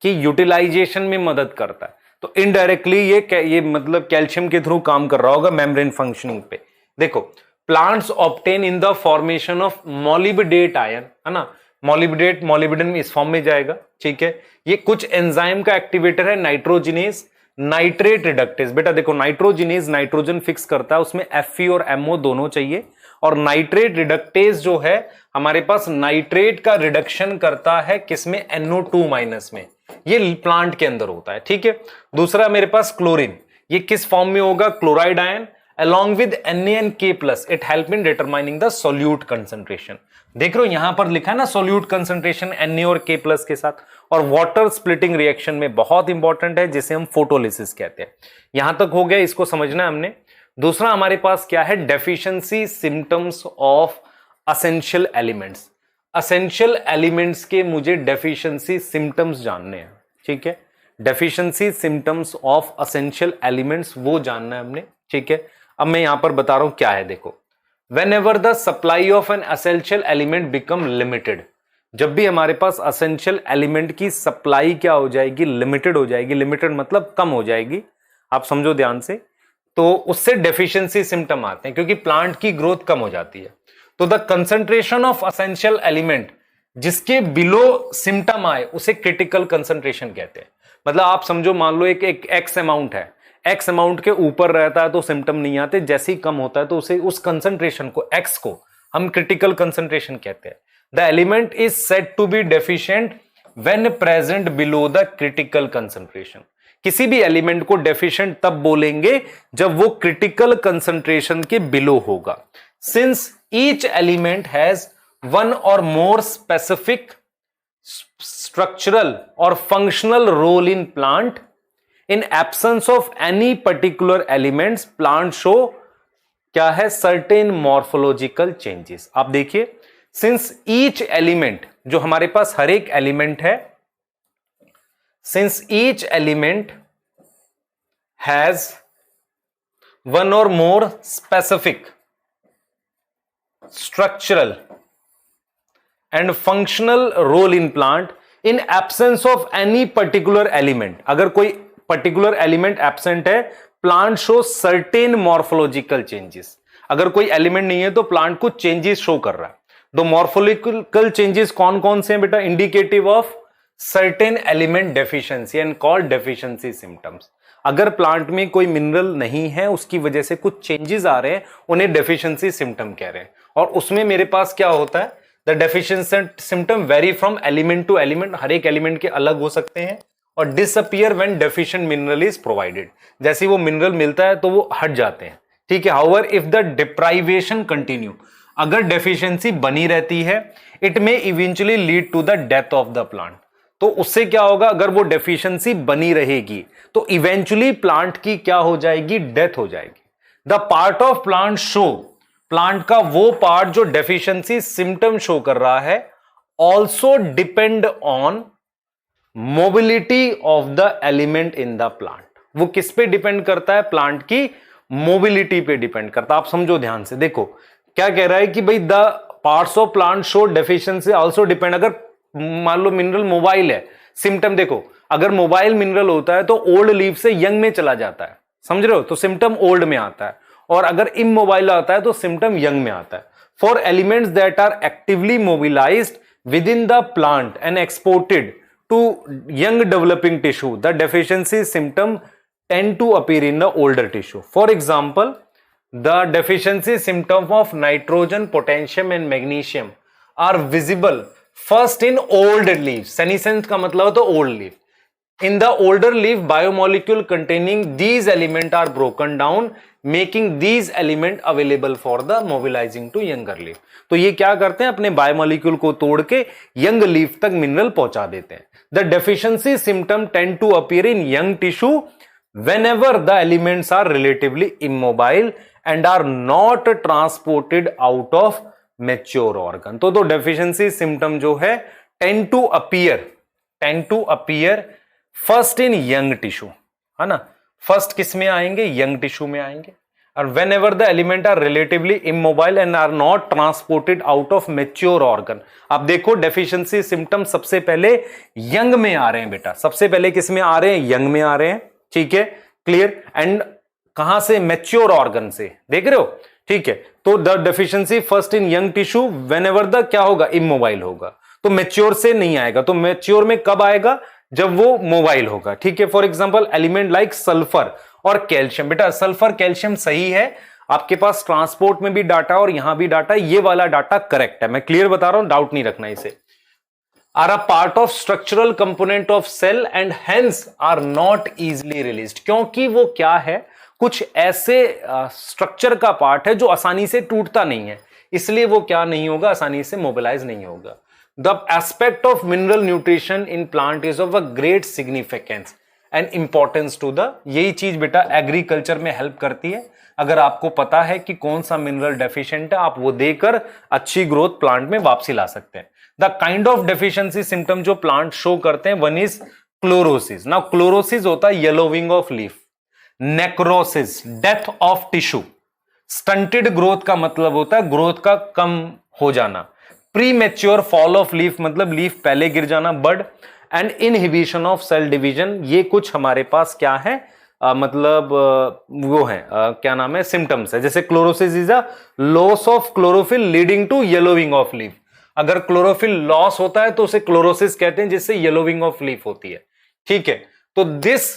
की यूटिलाइजेशन में मदद करता है, तो इनडायरेक्टली ये मतलब कैल्शियम के थ्रू काम कर रहा होगा मेम्ब्रेन फंक्शनिंग पे। देखो plants obtain in the formation of molybdate ion, है ना, मोलिबडेट मोलिब्डेन में इस फॉर्म में जाएगा, ठीक है। ये कुछ एंजाइम का एक्टिवेटर है, नाइट्रोजिनेज नाइट्रेट रिडक्टेज। बेटा देखो नाइट्रोजिनेज नाइट्रोजन फिक्स करता है, उसमें Fe और MO दोनों चाहिए, और नाइट्रेट रिडक्टेज जो है हमारे पास नाइट्रेट का रिडक्शन करता है किसमें, NO2- में, ये प्लांट के अंदर होता है, ठीक है। दूसरा मेरे पास क्लोरीन, ये किस फॉर्म में होगा, chloride ion along with Na and K+, it help in determining the solute concentration। देख रहे हो यहां पर लिखा है ना solute concentration Na और K+ के साथ, और वाटर स्प्लिटिंग रिएक्शन में बहुत इंपॉर्टेंट है, जिसे हम फोटोलिसिस कहते हैं। यहां तक हो गया, इसको समझना है हमने। दूसरा हमारे पास क्या है, deficiency symptoms of essential elements. Essential elements के मुझे डेफिशिएंसी सिम्टम्स जानने हैं, ठीक है। Deficiency symptoms of essential elements वो जानना है हमने, ठीक है। अब मैं यहां पर बता रहा हूं क्या है, देखो whenever the supply of an essential element become limited, जब भी हमारे पास असेंशियल एलिमेंट की सप्लाई क्या हो जाएगी, लिमिटेड हो जाएगी, लिमिटेड मतलब कम हो जाएगी, आप समझो ध्यान से, तो उससे डेफिशिएंसी सिम्टम आते हैं क्योंकि प्लांट की ग्रोथ कम हो जाती है। तो the concentration of essential element जिसके बिलो सिम्टम आए उसे क्रिटिकल कंसंट्रेशन कहते हैं। मतलब आप समझो, मान लो एक एक्स अमाउंट है, एक्स अमाउंट के ऊपर रहता है तो सिम्टम नहीं आते, जैसे ही कम होता है तो उसे उस कंसंट्रेशन को, एक्स को हम क्रिटिकल कंसंट्रेशन कहते हैं। The element is said to be deficient when present below the critical concentration. किसी भी एलिमेंट को डेफिशिएंट तब बोलेंगे जब वो क्रिटिकल कंसंट्रेशन के बिलो होगा। Since each element has one और मोर स्पेसिफिक स्ट्रक्चरल और functional role in plant, in absence of any particular elements plant show क्या है, सर्टेन मॉर्फोलॉजिकल चेंजेस। आप देखिए, सिंस ईच एलिमेंट, जो हमारे पास हर एक एलिमेंट है, since each element has one और more specific structural and functional role in plant, in absence of any particular element, अगर कोई पर्टिकुलर एलिमेंट एब्सेंट है, plant show certain morphological changes. अगर कोई एलिमेंट नहीं है तो प्लांट कुछ चेंजेस शो कर रहा है। तो मॉर्फोलॉजिकल चेंजेस कौन कौन से हैं बेटा? Indicative of certain element deficiency and called deficiency symptoms. अगर प्लांट में कोई मिनरल नहीं है, उसकी वजह से कुछ चेंजेस आ रहे हैं, उन्हें डेफिशिएंसी सिम्टम कह रहे हैं। और उसमें मेरे पास क्या होता है, the deficiency symptom vary from element to element, हर एक एलिमेंट के अलग हो सकते हैं। और disappear when deficient mineral is provided, जैसे वो मिनरल मिलता है तो वो हट जाते हैं, ठीक है। However if the deprivation continue, अगर डेफिशिएंसी बनी रहती है, it may eventually lead to the death of the plant. तो उससे क्या होगा, अगर वो डेफिशिएंसी बनी रहेगी तो इवेंचुअली प्लांट की क्या हो जाएगी, डेथ हो जाएगी। The part of plant show, plant का वो पार्ट जो डेफिशिएंसी सिम्टम शो कर रहा है, also depend on mobility of the element in the plant. वो किस पे डिपेंड करता है? प्लांट की मोबिलिटी पे डिपेंड करता है। आप समझो ध्यान से, देखो क्या कह रहा है कि भाई the parts of plant show deficiency also depend. अगर मान लो मिनरल मोबाइल है, सिम्टम देखो, अगर मोबाइल मिनरल होता है तो ओल्ड लीफ से यंग में चला जाता है, समझ रहे हो, तो सिम्टम ओल्ड में आता है। और अगर इमोबाइल आता है तो सिम्टम यंग में आता है। For elements that are actively mobilised within the plant and exported to young developing tissue, the deficiency symptom tend to appear in the older tissue. For example, the deficiency symptom of nitrogen, potassium and magnesium are visible first in old leaves. Senescence का मतलब है तो old leaf. In the older leaf, biomolecule containing these elements are broken down, making these elements available for the mobilizing to younger leaf. तो ये क्या करते हैं, अपने बायोमोलिक्यूल को तोड़ के यंग लीफ तक मिनरल पहुंचा देते हैं। The deficiency symptom tend to appear in young tissue whenever the elements are relatively immobile and are not transported out of mature organ. तो deficiency symptom जो है tend to appear first in young tissue, है ना। फर्स्ट किस में आएंगे? यंग टिश्यू में आएंगे। और whenever the element are relatively immobile and are not transported out of mature organ. अब देखो डेफिशिएंसी सिम्टम सबसे पहले यंग में आ रहे हैं बेटा, सबसे पहले किस में आ रहे हैं? यंग में आ रहे हैं, ठीक है, क्लियर। एंड कहां से? मेच्योर ऑर्गन से, देख रहे हो, ठीक है। तो the deficiency first in young tissue when ever the क्या होगा? इमोबाइल होगा। तो मेच्योर से नहीं आएगा, तो मेच्योर में कब आएगा? जब वो मोबाइल होगा, ठीक है। For example element like sulphur और कैल्शियम, बेटा सल्फर कैल्शियम सही है, आपके पास ट्रांसपोर्ट में भी डाटा और यहां भी डाटा, ये वाला डाटा करेक्ट है, मैं क्लियर बता रहा हूं, डाउट नहीं रखना इसे। Are a part of structural component of cell and hence are not easily released, क्योंकि वो क्या है, कुछ ऐसे स्ट्रक्चर का पार्ट है जो आसानी से टूटता नहीं है, इसलिए वो क्या नहीं होगा, आसानी से मोबिलाइज नहीं होगा। The aspect of mineral nutrition in plant is of a great significance and importance to the, यही चीज बेटा एग्रीकल्चर में हेल्प करती है। अगर आपको पता है कि कौन सा मिनरल डेफिशिएंट है, आप वो देकर अच्छी ग्रोथ प्लांट में वापसी ला सकते हैं। The kind of deficiency symptom जो प्लांट शो करते हैं, one is chlorosis. Now chlorosis होता है yellowing of leaf, necrosis death of tissue, stunted growth का मतलब होता है ग्रोथ का कम हो जाना, premature fall of leaf मतलब लीफ पहले गिर जाना, bud, and inhibition of cell division, ये कुछ हमारे पास क्या है, मतलब वो है क्या नाम है, सिम्टम्स है। जैसे chlorosis is a loss of chlorophyll leading to yellowing of leaf. अगर क्लोरोफिल लॉस होता है तो उसे क्लोरोसिस कहते हैं, जिससे येलोविंग ऑफ लीफ होती है। ठीक है, तो this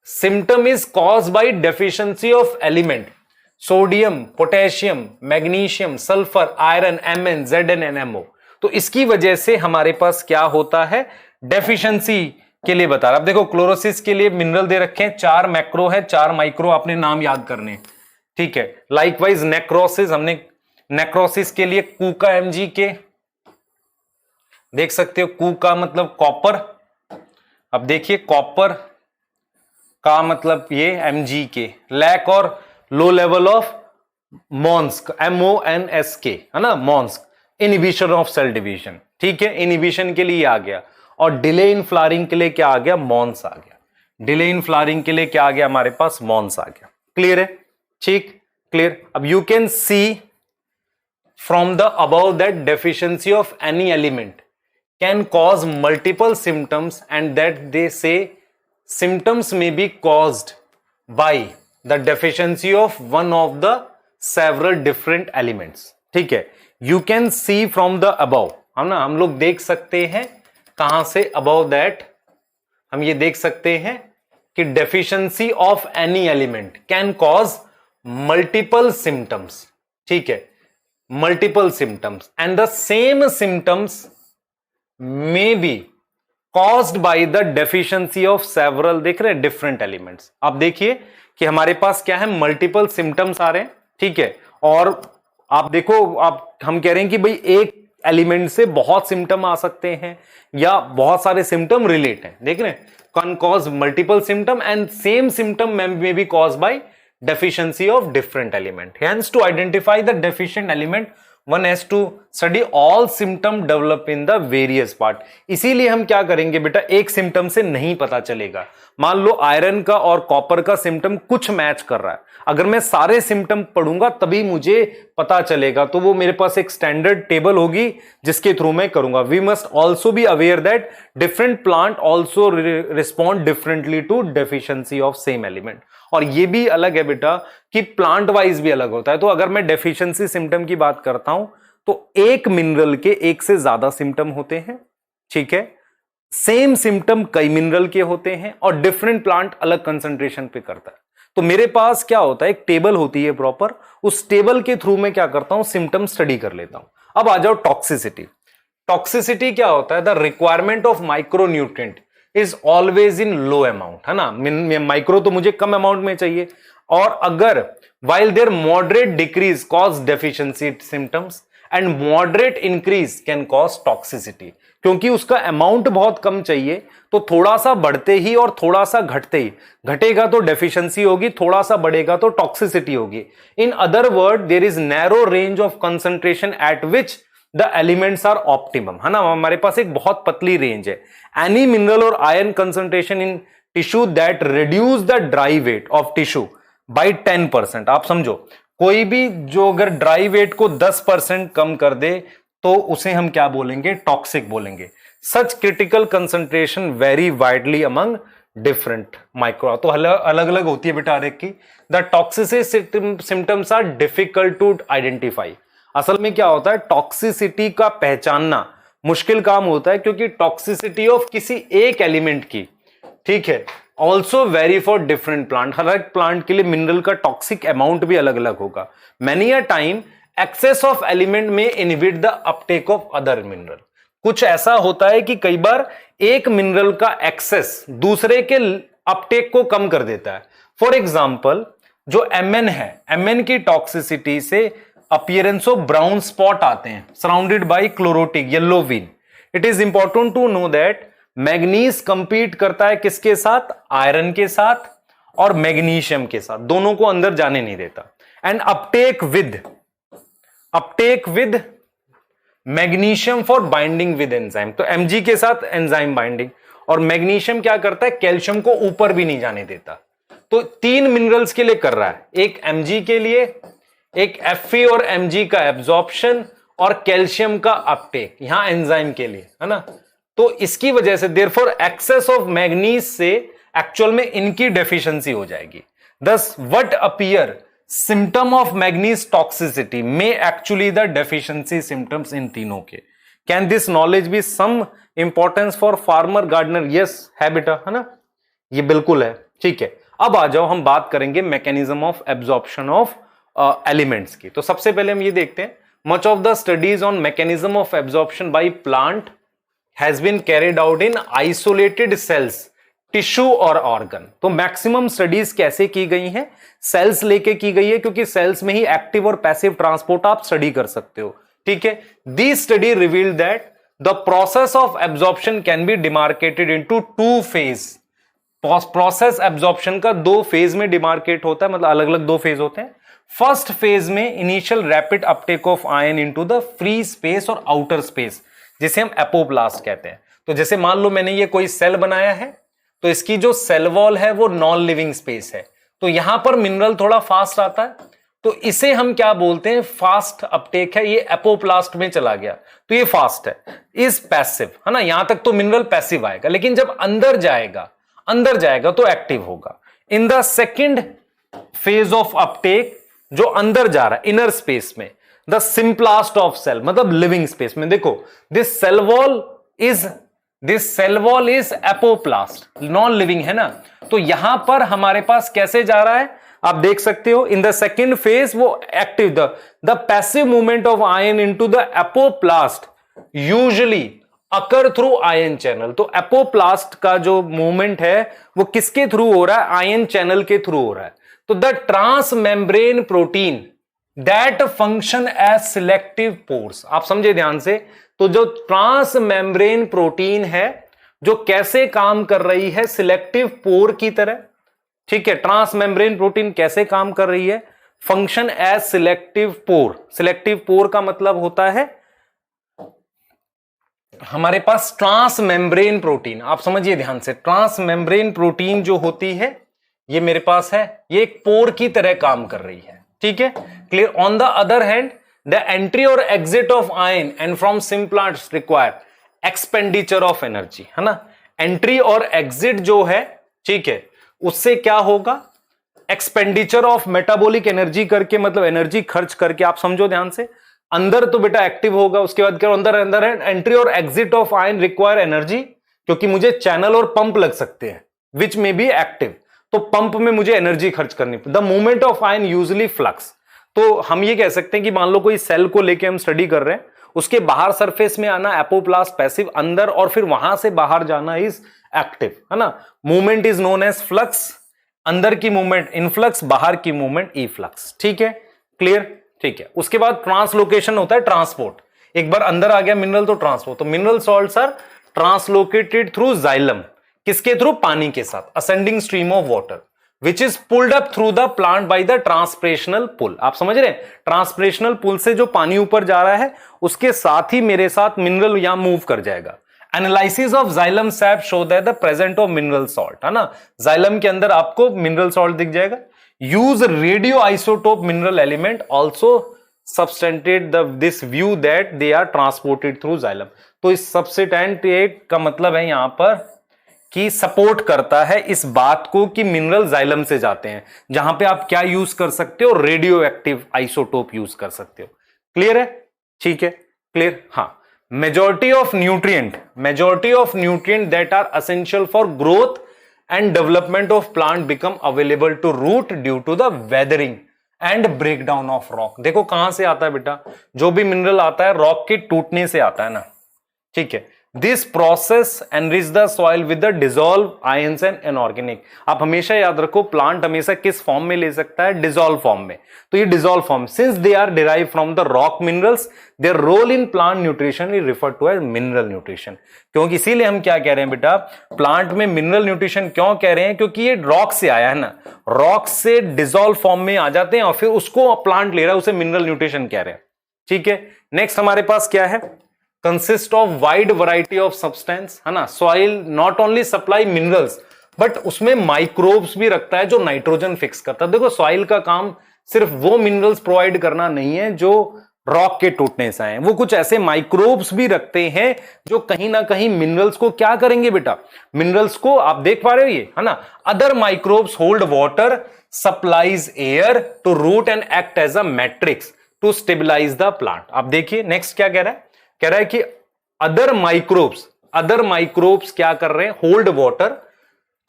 symptom is caused by deficiency of element sodium, potassium, magnesium, sulphur, iron, Mn, Zn and MO। तो इसकी वजह से हमारे पास क्या होता है, डेफिशिएंसी के लिए बता रहा। अब देखो क्लोरोसिस के लिए मिनरल दे रखे हैं, 4 मैक्रो है, 4 माइक्रो, आपने नाम याद करने। ठीक है, लाइकवाइज नेक्रोसिस, हमने नेक्रोसिस के लिए कू का Mg के देख सकते हो, कू का मतलब कॉपर। अब देखिए कॉपर का मतलब ये Mg के, लैक और लो लेवल ऑफ मॉन्स्क, MONSK है ना, मॉन्स्क, इनिबिशन ऑफ सेल डिवीजन। ठीक है, इनिबिशन के लिए आ गया। और डिले इन फ्लावरिंग के लिए क्या आ गया, मॉन्स आ गया। डिले इन फ्लावरिंग के लिए क्या आ गया हमारे पास, मॉन्स आ गया। क्लियर है, ठीक, क्लियर। अब you can see from the above that deficiency of any element can cause multiple symptoms and that they से symptoms may be caused by the deficiency of one of the several different elements। ठीक है, you can see from the above, हम ना, हम लोग देख सकते हैं कहां से, above that हम ये देख सकते हैं कि deficiency of any element can cause multiple symptoms। ठीक है, multiple symptoms and the same symptoms may be caused by the deficiency of several, देख रहे हैं, different elements। आप देखिए कि हमारे पास क्या है, मल्टीपल सिम्टम्स आ रहे हैं। ठीक है, और आप देखो, आप हम कह रहे हैं कि भाई एक एलिमेंट से बहुत सिम्टम आ सकते हैं या बहुत सारे सिम्टम रिलेट हैं। देख रहे हैं, can cause multiple symptom and same symptom may be cause by deficiency of different element। Hence to identify the deficient element one has to study all symptom develop in the various part। इसीलिए हम क्या करेंगे बेटा, एक सिम्टम से नहीं पता चलेगा। मान लो आयरन का और कॉपर का सिम्टम कुछ मैच कर रहा है, अगर मैं सारे सिम्टम पढ़ूंगा तभी मुझे पता चलेगा, तो वो मेरे पास एक स्टैंडर्ड टेबल होगी जिसके थ्रू मैं करूंगा। We must also be aware that different plant also respond differently to deficiency of same element. और ये भी अलग है बेटा कि प्लांट वाइज भी अलग होता है। तो अगर मैं डेफिशिएंसी सिम्टम की बात करता हूं तो एक मिनरल के एक से ज्यादा सिम्टम होते हैं। ठीक है, सेम सिम्टम कई मिनरल के होते हैं और डिफरेंट प्लांट अलग कंसंट्रेशन पे करता है। तो मेरे पास क्या होता है, एक टेबल होती है प्रॉपर, उस टेबल के थ्रू मैं क्या करता हूं, सिम्टम स्टडी कर लेता हूं। अब आ जाओ टॉक्सिसिटी। टॉक्सिसिटी क्या होता है, the requirement of micronutrient is always in low amount, है ना। माइक्रो तो मुझे कम अमाउंट में चाहिए, और अगर while their moderate decrease cause deficiency symptoms and moderate increase can cause toxicity। क्योंकि उसका अमाउंट बहुत कम चाहिए, तो थोड़ा सा बढ़ते ही और थोड़ा सा घटते ही, घटेगा तो डेफिशिएंसी होगी, थोड़ा सा बढ़ेगा तो टॉक्सिसिटी होगी। In other word there is narrow range of concentration at which the elements are optimum, है ना। हमारे पास एक बहुत पतली रेंज है। एनी मिनरल और ion concentration in tissue that reduce the dry weight of tissue by 10%। आप समझो, कोई भी जो अगर ड्राई वेट को 10% कम कर दे तो उसे हम क्या बोलेंगे, टॉक्सिक बोलेंगे। Such critical concentration vary widely among different micro, तो अलग अलग होती है बेटा हर एक की। The toxicity symptoms are difficult to identify. असल में क्या होता है, टॉक्सिसिटी का पहचानना मुश्किल काम होता है, क्योंकि टॉक्सिसिटी ऑफ किसी एक एलिमेंट की, ठीक है, also vary for different plant. हर एक प्लांट के लिए मिनरल का टॉक्सिक अमाउंट भी अलग अलग होगा। Many a time excess of element में inhibit the uptake of other mineral. कुछ ऐसा होता है कि कई बार एक मिनरल का एक्सेस दूसरे के अपटेक को कम कर देता है। फॉर एग्जाम्पल जो Mn है, Mn की टॉक्सिसिटी से अपीयरेंस ऑफ ब्राउन स्पॉट आते हैं surrounded by chlorotic yellow vein. It is important to know that manganese compete करता है किसके साथ, आयरन के साथ और मैग्नीशियम के साथ, दोनों को अंदर जाने नहीं देता। And Uptake with magnesium for binding with enzyme. तो Mg के साथ एंजाइम बाइंडिंग, और मैग्नीशियम क्या करता है, कैल्शियम को ऊपर भी नहीं जाने देता। तो 3 मिनरल्स के लिए कर रहा है, एक Mg के लिए, एक Fe और Mg का एब्जॉर्प्शन और कैल्शियम का अपटेक, यहां एंजाइम के लिए, है ना। तो इसकी वजह से देयरफॉर एक्सेस ऑफ मैग्नीज से एक्चुअल में इनकी डेफिशिएंसी हो जाएगी। Thus what appear symptom of manganese toxicity में एक्चुअली द डेफिशिएंसी सिम्टम्स इन तीनों के। Can this knowledge be some importance for farmer gardener? Yes है बेटा, है ना, ये बिल्कुल है। ठीक है, अब आ जाओ हम बात करेंगे mechanism of absorption of elements की। तो सबसे पहले हम ये देखते हैं, much of the studies on mechanism of absorption by plant has been carried out in isolated cells, tissue और ऑर्गन। तो मैक्सिमम स्टडीज कैसे की गई हैं? सेल्स लेके की गई है, क्योंकि सेल्स में ही एक्टिव और पैसिव ट्रांसपोर्ट आप स्टडी कर सकते हो। ठीक है, this study revealed that the process of absorption can be demarcated into two phase. Process absorption का दो फेज में डिमार्केट होता है, मतलब अलग अलग दो फेज होते हैं। फर्स्ट फेज में initial rapid Uptake of ion into the free space और आउटर स्पेस, जिसे हम एपोप्लास्ट कहते हैं। तो जैसे मान लो मैंने ये कोई सेल बनाया है, तो इसकी जो सेल वॉल है वो नॉन लिविंग स्पेस है, तो यहां पर मिनरल थोड़ा फास्ट आता है, तो इसे हम क्या बोलते हैं? फास्ट अपटेक है, ये एपोप्लास्ट में चला गया तो ये फास्ट है। इज पैसिव, है ना, यहां तक तो मिनरल पैसिव आएगा, लेकिन जब अंदर जाएगा तो एक्टिव होगा। In the second phase of uptake, जो अंदर जा रहा है इनर स्पेस में, द सिंपलास्ट ऑफ सेल, मतलब लिविंग स्पेस में, देखो this cell wall is apoplast, non living है ना, तो यहां पर हमारे पास कैसे जा रहा है आप देख सकते हो। इन द सेकेंड फेज वो active, the passive movement of ion into the apoplast usually occur through ion channel. तो एपोप्लास्ट का जो मूवमेंट है वो किसके थ्रू हो रहा है? आयन चैनल के थ्रू हो रहा है। तो the transmembrane protein that function as selective pores, आप समझे ध्यान से, तो जो ट्रांस मेम्ब्रेन प्रोटीन है जो कैसे काम कर रही है? सिलेक्टिव पोर की तरह। ठीक है, ट्रांस मेम्ब्रेन प्रोटीन कैसे काम कर रही है? फंक्शन एज सिलेक्टिव पोर। सिलेक्टिव पोर का मतलब होता है हमारे पास ट्रांस मेम्ब्रेन प्रोटीन, आप समझिए ध्यान से, ट्रांस मेम्ब्रेन प्रोटीन जो होती है ये मेरे पास है, ये एक पोर की तरह काम कर रही है। ठीक है, clear. On the other hand the entry और exit of ion and from symplasts require expenditure of energy, है ना। एंट्री और एग्जिट जो है, ठीक है, उससे क्या होगा? एक्सपेंडिचर ऑफ मेटाबॉलिक एनर्जी करके, मतलब एनर्जी खर्च करके, आप समझो ध्यान से। अंदर तो बेटा एक्टिव होगा, उसके बाद क्या अंदर है एंट्री और exit of ion require energy, क्योंकि मुझे चैनल और पंप लग सकते हैं विच में बी एक्टिव, तो पंप में मुझे एनर्जी खर्च करनी। The movement of ion usually flux. तो हम ये कह सकते हैं कि मान लो कोई सेल को लेके हम स्टडी कर रहे हैं, उसके बाहर सरफेस में आना एपोप्लास्ट पैसिव, अंदर और फिर वहां से बाहर जाना इज एक्टिव, है ना। Movement is known as flux, अंदर की मूवमेंट इनफ्लक्स, बाहर की मूवमेंट ई फ्लक्स। ठीक है, क्लियर। ठीक है, उसके बाद ट्रांसलोकेशन होता है, ट्रांसपोर्ट। एक बार अंदर आ गया मिनरल तो ट्रांसपोर्ट। तो mineral salts are translocated through xylem, किसके थ्रू? पानी के साथ, ascending stream of water which is pulled up through the plant by the transpirational pull. आप समझ रहे हैं, ट्रांसप्रेशनल पुल से जो पानी ऊपर जा रहा है उसके साथ ही मेरे साथ मिनरल यहां मूव कर जाएगा। Analysis of xylem SAP show that the present of mineral salt, है ना, जाइलम के अंदर आपको मिनरल सॉल्ट दिख जाएगा। Use radio isotope mineral element also substantiate this view that they are transported through xylem। तो इस substantiate का मतलब है यहां पर कि सपोर्ट करता है इस बात को कि मिनरल जाइलम से जाते हैं, जहां पे आप क्या यूज कर सकते हो? रेडियो एक्टिव आइसोटोप यूज कर सकते हो। क्लियर है? ठीक है, क्लियर। हाँ, majority of nutrient that are essential for growth and development of plant become available to root due to the weathering and break down of rock. देखो कहां से आता है बेटा, जो भी मिनरल आता है रॉक के टूटने से आता है ना। ठीक है, this process enrich the soil with the dissolve ions and inorganic. आप हमेशा याद रखो, प्लांट हमेशा किस फॉर्म में ले सकता है? डिसॉल्व फॉर्म में। तो ये dissolve form, since they are derive from the rock minerals, their role in plant nutrition is referred to as mineral nutrition. क्योंकि इसीलिए हम क्या कह रहे हैं बेटा, प्लांट में मिनरल न्यूट्रिशन क्यों कह रहे हैं? क्योंकि ये रॉक से आया है ना, रॉक से डिसॉल्व फॉर्म में आ जाते हैं और फिर उसको प्लांट ले रहा है, उसे मिनरल न्यूट्रिशन कह रहे हैं। ठीक है, नेक्स्ट हमारे पास क्या है? Consist of wide variety of substance, है ना। Soil not only supply minerals but उसमें माइक्रोब्स भी रखता है जो नाइट्रोजन फिक्स करता है। देखो सॉइल का काम सिर्फ वो मिनरल्स प्रोवाइड करना नहीं है जो रॉक के टूटने से आए हैं। वो कुछ ऐसे माइक्रोब्स भी रखते हैं जो कहीं ना कहीं मिनरल्स को क्या करेंगे बेटा, मिनरल्स को आप देख पा रहे हो ये, है ना। Other microbes hold water, supplies air to root and act as a matrix to stabilise the plant. आप देखिए नेक्स्ट क्या कह रहा है, कह रहा है कि अदर माइक्रोब्स क्या कर रहे हैं, होल्ड वाटर,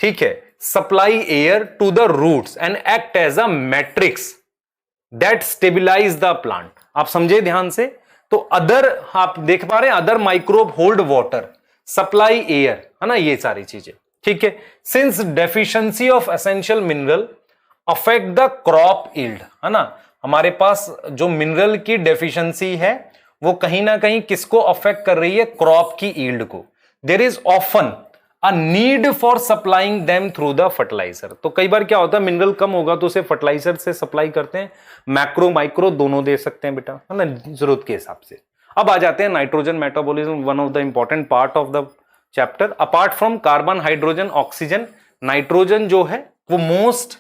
ठीक है, supply air to the roots and act as a matrix that stabilise the plant. आप समझे ध्यान से, तो अदर आप देख पा रहे हैं, other microbe hold water, supply air, है ना, ये सारी चीजें, ठीक है। Since deficiency of essential mineral affect the crop yield, है ना, हमारे पास जो मिनरल की डेफिशिएंसी है वो कहीं ना कहीं किसको अफेक्ट कर रही है, क्रॉप की यील्ड को। There is often a need for supplying them through the fertiliser. तो कई बार क्या होता है, मिनरल कम होगा तो उसे फर्टिलाइजर से सप्लाई करते हैं, मैक्रो माइक्रो दोनों दे सकते हैं बेटा, है ना, जरूरत के हिसाब से। अब आ जाते हैं nitrogen metabolism, one of the important part of the chapter. Apart from carbon, hydrogen, oxygen, nitrogen जो है वो मोस्ट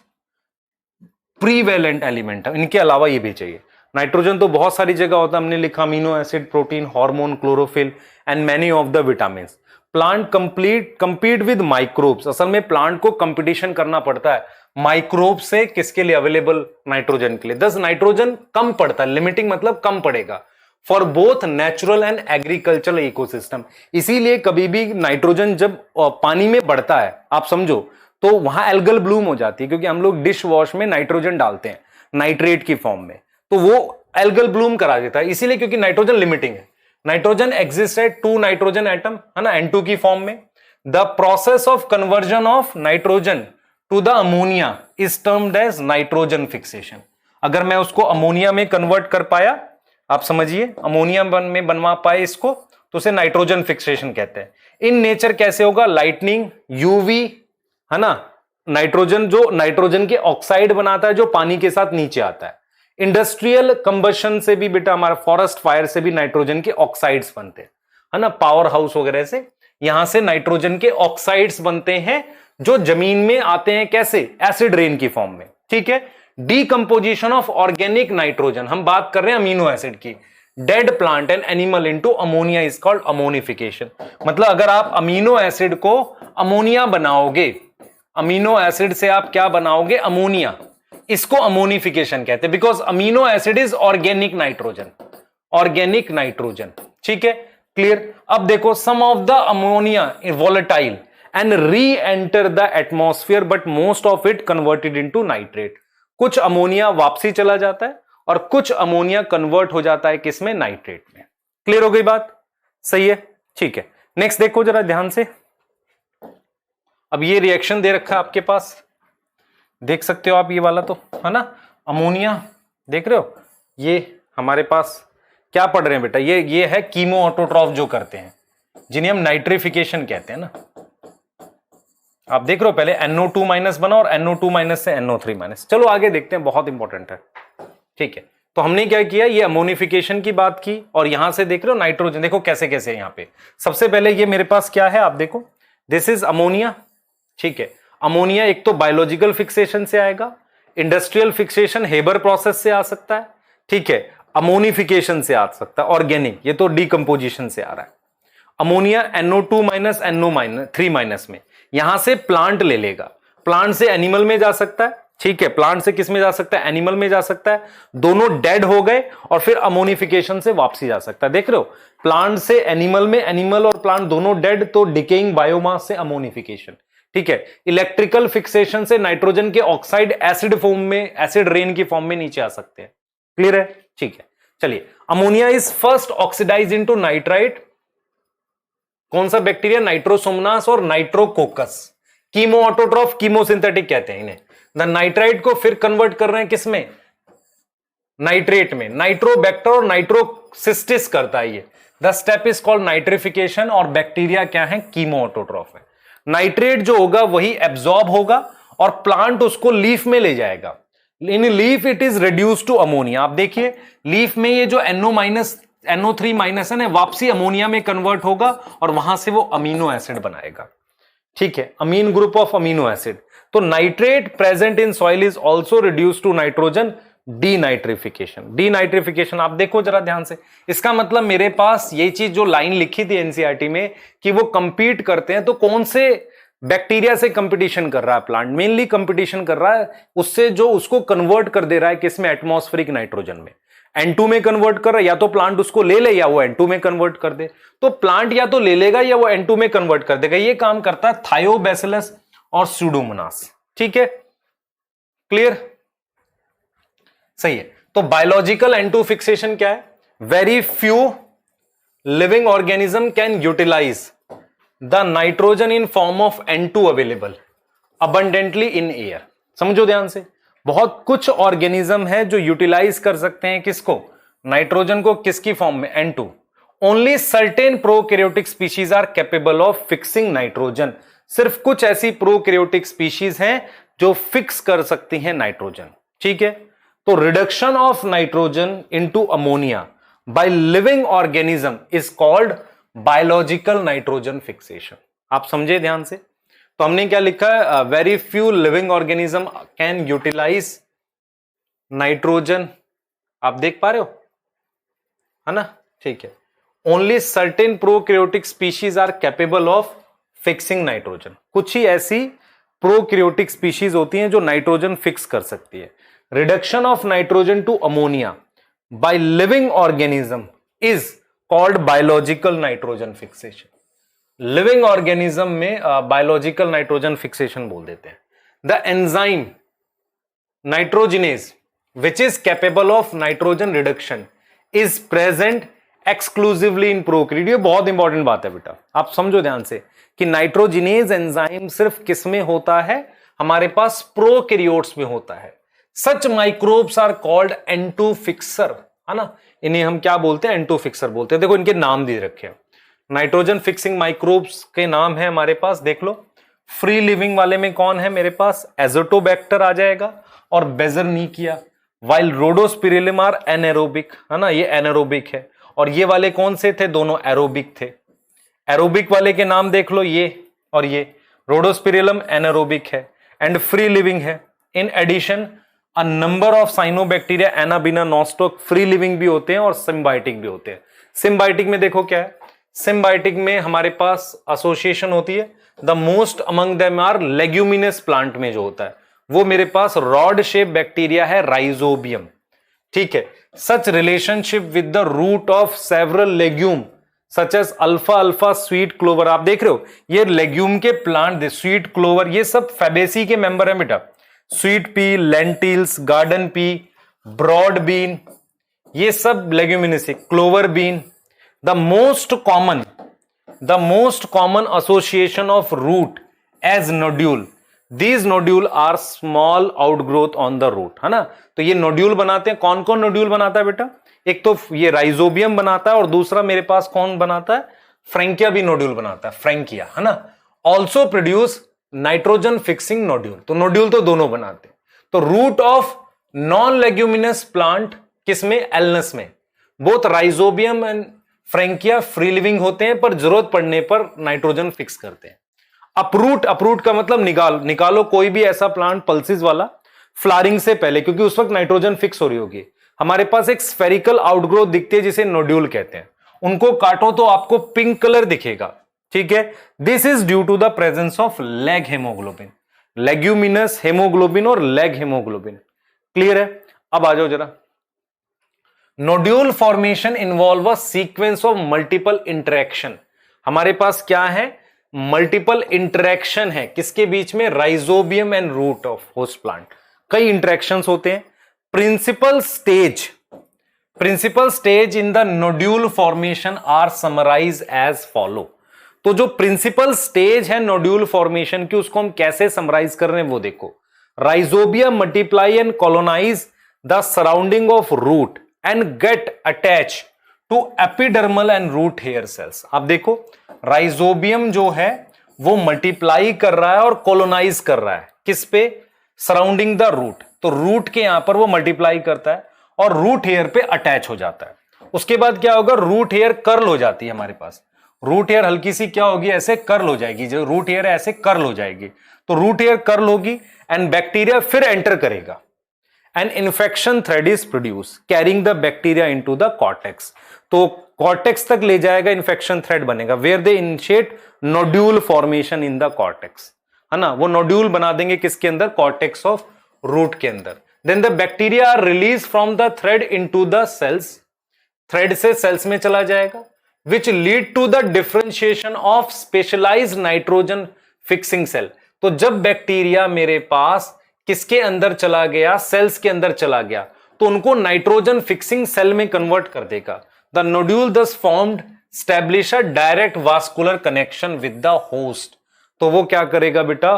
प्रीवेलेंट एलिमेंट है, इनके अलावा ये भी चाहिए। नाइट्रोजन तो बहुत सारी जगह होता है, हमने लिखा amino acid, protein, hormone, chlorophyll and many of the vitamin. Plant compete with microbes, असल में प्लांट को कंपटीशन करना पड़ता है माइक्रोब से, किसके लिए, अवेलेबल नाइट्रोजन के लिए। दस नाइट्रोजन कम पड़ता है, लिमिटिंग मतलब कम पड़ेगा for both natural and agricultural ecosystem. इसीलिए कभी भी नाइट्रोजन जब पानी में बढ़ता है, आप समझो, तो वहां एल्गल ब्लूम हो जाती है, क्योंकि हम लोग डिश वॉश में नाइट्रोजन डालते हैं नाइट्रेट की फॉर्म में, तो वो एल्गल ब्लूम करा देता है, इसीलिए क्योंकि नाइट्रोजन लिमिटिंग है। नाइट्रोजन एग्जिस्ट है 2 नाइट्रोजन एटम, है ना, N2 की फॉर्म में। The process of conversion of nitrogen to the ammonia is termed as nitrogen fixation. अगर मैं उसको अमोनिया में कन्वर्ट कर पाया, आप समझिए, अमोनिया में बनवा पाए इसको, तो उसे नाइट्रोजन फिक्सेशन कहते हैं। इन नेचर कैसे होगा, लाइटनिंग, यूवी, है ना, नाइट्रोजन जो नाइट्रोजन के ऑक्साइड बनाता है जो पानी के साथ नीचे आता है। इंडस्ट्रियल कंबशन से भी बेटा, हमारा फॉरेस्ट फायर से भी नाइट्रोजन के ऑक्साइड्स बनते हैं, है ना, पावर हाउस वगैरह से, यहां से नाइट्रोजन के ऑक्साइड्स बनते हैं जो जमीन में आते हैं, कैसे, एसिड रेन की फॉर्म में, ठीक है। डीकंपोजिशन ऑफ ऑर्गेनिक नाइट्रोजन, हम बात कर रहे हैं अमीनो एसिड की, dead plant and animal into ammonia is called ammonification. मतलब अगर आप अमीनो एसिड को अमोनिया बनाओगे, अमीनो एसिड से आप क्या बनाओगे, अमोनिया, इसको अमोनिफिकेशन कहते हैं, because amino acid is organic nitrogen, organic nitrogen, ठीक है, क्लियर। अब देखो, some of the ammonia volatile and reenter the atmosphere but most of it converted into nitrate. कुछ अमोनिया वापसी चला जाता है और कुछ अमोनिया कन्वर्ट हो जाता है किसमें, नाइट्रेट में। क्लियर हो गई बात, सही है, ठीक है। नेक्स्ट देखो जरा ध्यान से, अब ये रिएक्शन दे रखा है आपके पास, देख सकते हो आप, ये वाला तो है ना, अमोनिया, देख रहे हो, ये हमारे पास क्या पढ़ रहे हैं बेटा, ये है कीमो ऑटोट्रॉफ जो करते हैं, जिन्हें हम नाइट्रिफिकेशन कहते हैं ना। आप देख रहे हो, पहले NO2 माइनस बना और NO2 माइनस से NO3 माइनस। चलो आगे देखते हैं, बहुत इंपॉर्टेंट है, ठीक है। तो हमने क्या किया, ये अमोनिफिकेशन की बात की, और यहां से देख रहे हो नाइट्रोजन, देखो कैसे कैसे यहां पे। सबसे पहले ये मेरे पास क्या है, आप देखो, दिस इज अमोनिया, ठीक है। अमोनिया एक तो बायोलॉजिकल फिक्सेशन से आएगा, इंडस्ट्रियल फिक्सेशन हेबर प्रोसेस से आ सकता है, ठीक है, अमोनिफिकेशन से आ सकता है, ऑर्गेनिक, ये तो डीकंपोजिशन से आ रहा है। Ammonia NO2 minus NO3 minus में, यहां से प्लांट ले लेगा, प्लांट से एनिमल में जा सकता है, ठीक है, प्लांट से किस में जा सकता है, एनिमल में जा सकता है, दोनों डेड हो गए और फिर अमोनिफिकेशन से वापसी जा सकता है। देख रहे हो, प्लांट से एनिमल में, एनिमल और प्लांट दोनों डेड, तो डिकेइंग बायोमास से अमोनिफिकेशन, ठीक है। इलेक्ट्रिकल फिक्सेशन से नाइट्रोजन के ऑक्साइड एसिड फॉर्म में, एसिड रेन की फॉर्म में नीचे आ सकते हैं। क्लियर है, ठीक है। चलिए, ammonia is first oxidise into nitrite, कौन सा बैक्टीरिया, नाइट्रोसोमनास और नाइट्रोकोकस। कीमो ऑटोट्रॉफ, कीमोसिंथेटिक कहते हैं इन्हें। द नाइट्राइट को फिर कन्वर्ट कर रहे हैं किसमें, नाइट्रेट में, नाइट्रोबैक्टर और नाइट्रोसिस्टिस करता है ये। The step is called nitrification, और बैक्टीरिया क्या है, कीमो ऑटोट्रॉफ है। नाइट्रेट जो होगा वही एब्जॉर्ब होगा और प्लांट उसको लीफ में ले जाएगा। In leaf it is reduce to ammonia. आप देखिए, लीफ में ये जो NO माइनस NO3 माइनस है ना, वापसी अमोनिया में कन्वर्ट होगा और वहां से वो अमीनो एसिड बनाएगा, ठीक है, amine group of amino acid. तो nitrate present in soil is also reduce to nitrogen denitrification. Denitrification आप देखो जरा ध्यान से, इसका मतलब मेरे पास ये चीज जो लाइन लिखी थी एनसीईआरटी में कि वो कंपीट करते हैं, तो कौन से बैक्टीरिया से कंपटीशन कर रहा है प्लांट? मेनली कंपटीशन कर रहा है उससे जो उसको कन्वर्ट कर दे रहा है किसमें? एटमॉस्फेरिक नाइट्रोजन में। N2 में कन्वर्ट कर रहा है, या तो प्लांट उसको ले ले या वो N2 में कन्वर्ट कर दे। तो प्लांट या तो ले लेगा या वो N2 में कन्वर्ट कर देगा। ये काम करता है थायोबैसिलस और स्यूडोमोनास। ठीक है, क्लियर, सही है। तो बायोलॉजिकल N2 फिक्सेशन क्या है? Very few living organism can utilise the nitrogen in form of N2 available abundantly in air. समझो ध्यान से, बहुत कुछ ऑर्गेनिज्म है जो यूटिलाइज कर सकते हैं किसको? नाइट्रोजन को। किसकी फॉर्म में? N2। Only certain prokaryotic species are capable of fixing nitrogen. सिर्फ कुछ ऐसी प्रोकैरियोटिक स्पीशीज हैं जो फिक्स कर सकती हैं नाइट्रोजन। ठीक है, तो reduction of nitrogen into ammonia by living organism is called biological nitrogen fixation. आप समझे ध्यान से? तो हमने क्या लिखा है? Very few living organism can utilise nitrogen. आप देख पा रहे हो, है ना? ठीक है, only certain prokaryotic species are capable of fixing nitrogen. कुछ ही ऐसी प्रोकैरियोटिक स्पीशीज होती हैं जो नाइट्रोजन फिक्स कर सकती है। Reduction of nitrogen to ammonia by living organism is called biological nitrogen fixation. Living organism में बायोलॉजिकल नाइट्रोजन फिक्सेशन बोल देते हैं। The enzyme nitrogenase which is capable of nitrogen reduction is present exclusively in prokaryote. ये बहुत इंपॉर्टेंट बात है बेटा, आप समझो ध्यान से कि नाइट्रोजिनेज एंजाइम सिर्फ किस में होता है? हमारे पास प्रोकैरियोट्स में होता है। Such microbes are called N2 fixer, है ना? इन्हें हम क्या बोलते हैं? N2 फिक्सर बोलते हैं। देखो इनके नाम दे रखे हैं। नाइट्रोजन फिक्सिंग माइक्रोब्स के नाम है हमारे पास, देख लो। फ्री लिविंग वाले में कौन है मेरे पास? एजोटोबैक्टर आ जाएगा और बेजरनीकिया। वाइल रोडोस्पिरिलम आर एनारोबिक, है ना? ये एनारोबिक है। और ये वाले कौन से थे? दोनों एरोबिक थे। एरोबिक वाले के नाम देख लो, ये और ये। रोडोस्पिरिलम एनारोबिक है एंड फ्री लिविंग है। In addition a number of cyanobacteria anabaena nostoc free living भी होते हैं और सिम्बायोटिक भी होते हैं। सिम्बायोटिक में देखो क्या है? सिम्बायोटिक में हमारे पास एसोसिएशन होती है। The most among them are leguminous plant में जो होता है वो मेरे पास रॉड शेप बैक्टीरिया है, राइजोबियम। ठीक है, such relationship with the root of several legume such as अल्फा अल्फा स्वीट क्लोवर। आप देख रहे हो ये लेग्यूम के प्लांट, स्वीट क्लोवर, ये सब फैबेसी के मेंबर है बेटा। Sweet pea, lentils, garden pea, broad bean, ये सब Leguminosae. Clover bean. The most common association of root as nodule. These nodule are small outgrowth on the root, है ना? तो ये नोड्यूल बनाते हैं। कौन कौन नोड्यूल बनाता है बेटा? एक तो ये राइजोबियम बनाता है और दूसरा मेरे पास कौन बनाता है? फ्रैंकिया भी नोड्यूल बनाता है, फ्रैंकिया, है ना? Also produce nitrogen fixing nodule. तो नोड्यूल तो दोनों बनाते हैं। तो root of non leguminous plant किसमें? एलनस में। Both Rhizobium and Frankia free living होते हैं पर जरूरत पड़ने पर नाइट्रोजन फिक्स करते हैं। अपरूट, अपरूट का मतलब निकालो कोई भी ऐसा प्लांट पल्सिस वाला फ्लावरिंग से पहले, क्योंकि उस वक्त नाइट्रोजन फिक्स हो रही होगी। हमारे पास एक स्फेरिकल आउटग्रोथ दिखती है जिसे नोड्यूल कहते हैं। उनको काटो तो आपको पिंक कलर दिखेगा। ठीक है, this is due to the presence of leg haemoglobin, leguminous haemoglobin और लेग हेमोग्लोबिन। क्लियर है? अब आ जाओ जरा। Nodule formation involve a sequence of multiple interaction. हमारे पास क्या है? मल्टीपल इंटरेक्शन है किसके बीच में? Rhizobium and root of host plant. कई इंटरेक्शंस होते हैं। Principal stage in the nodule formation are summarise as follow. तो जो प्रिंसिपल स्टेज है नोड्यूल फॉर्मेशन की, उसको हम कैसे समराइज कर रहे हैं वो देखो। Rhizobium multiply and colonise the surrounding of root and get attach to epidermal and root hair cells. आप देखो राइजोबियम जो है वो मल्टीप्लाई कर रहा है और कॉलोनाइज कर रहा है किस पे? Surrounding the root. तो रूट के यहां पर वो मल्टीप्लाई करता है और रूट हेयर पे अटैच हो जाता है। उसके बाद क्या होगा? रूट हेयर कर्ल हो जाती है हमारे पास। रूट हेयर हल्की सी क्या होगी? ऐसे कर्ल हो जाएगी। जो रूट हेयर है ऐसे कर्ल हो जाएगी। तो रूट हेयर कर्ल होगी एंड बैक्टीरिया फिर एंटर करेगा। An infection thread is produce carrying the bacteria into the cortex. तो कॉर्टेक्स तक ले जाएगा, इन्फेक्शन थ्रेड बनेगा, where they initiate nodule formation in the cortex, है ना, वो नोड्यूल बना देंगे किसके अंदर, कॉर्टेक्स ऑफ रूट के अंदर। Then the bacteria are release from the thread into the cells, thread से सेल्स में चला जाएगा, which lead to the differentiation of specialised nitrogen fixing cell. तो जब बैक्टीरिया मेरे पास किसके अंदर चला गया, सेल्स के अंदर चला गया, तो उनको नाइट्रोजन फिक्सिंग सेल में कन्वर्ट कर देगा। द नोड्यूल दस formed establish a direct vascular connection with the host. तो वो क्या करेगा बेटा,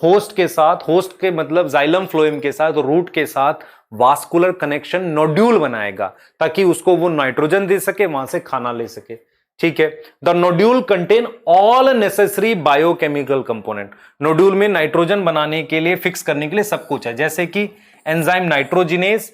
होस्ट के साथ, होस्ट के मतलब जाइलम फ्लोएम के साथ, रूट के साथ वास्कुलर कनेक्शन नोड्यूल बनाएगा ताकि उसको वो नाइट्रोजन दे सके, वहां से खाना ले सके। ठीक है, the nodule contain all necessary biochemical component. Nodule में नाइट्रोजन बनाने के लिए, फिक्स करने के लिए सब कुछ है, जैसे कि enzyme nitrogenase,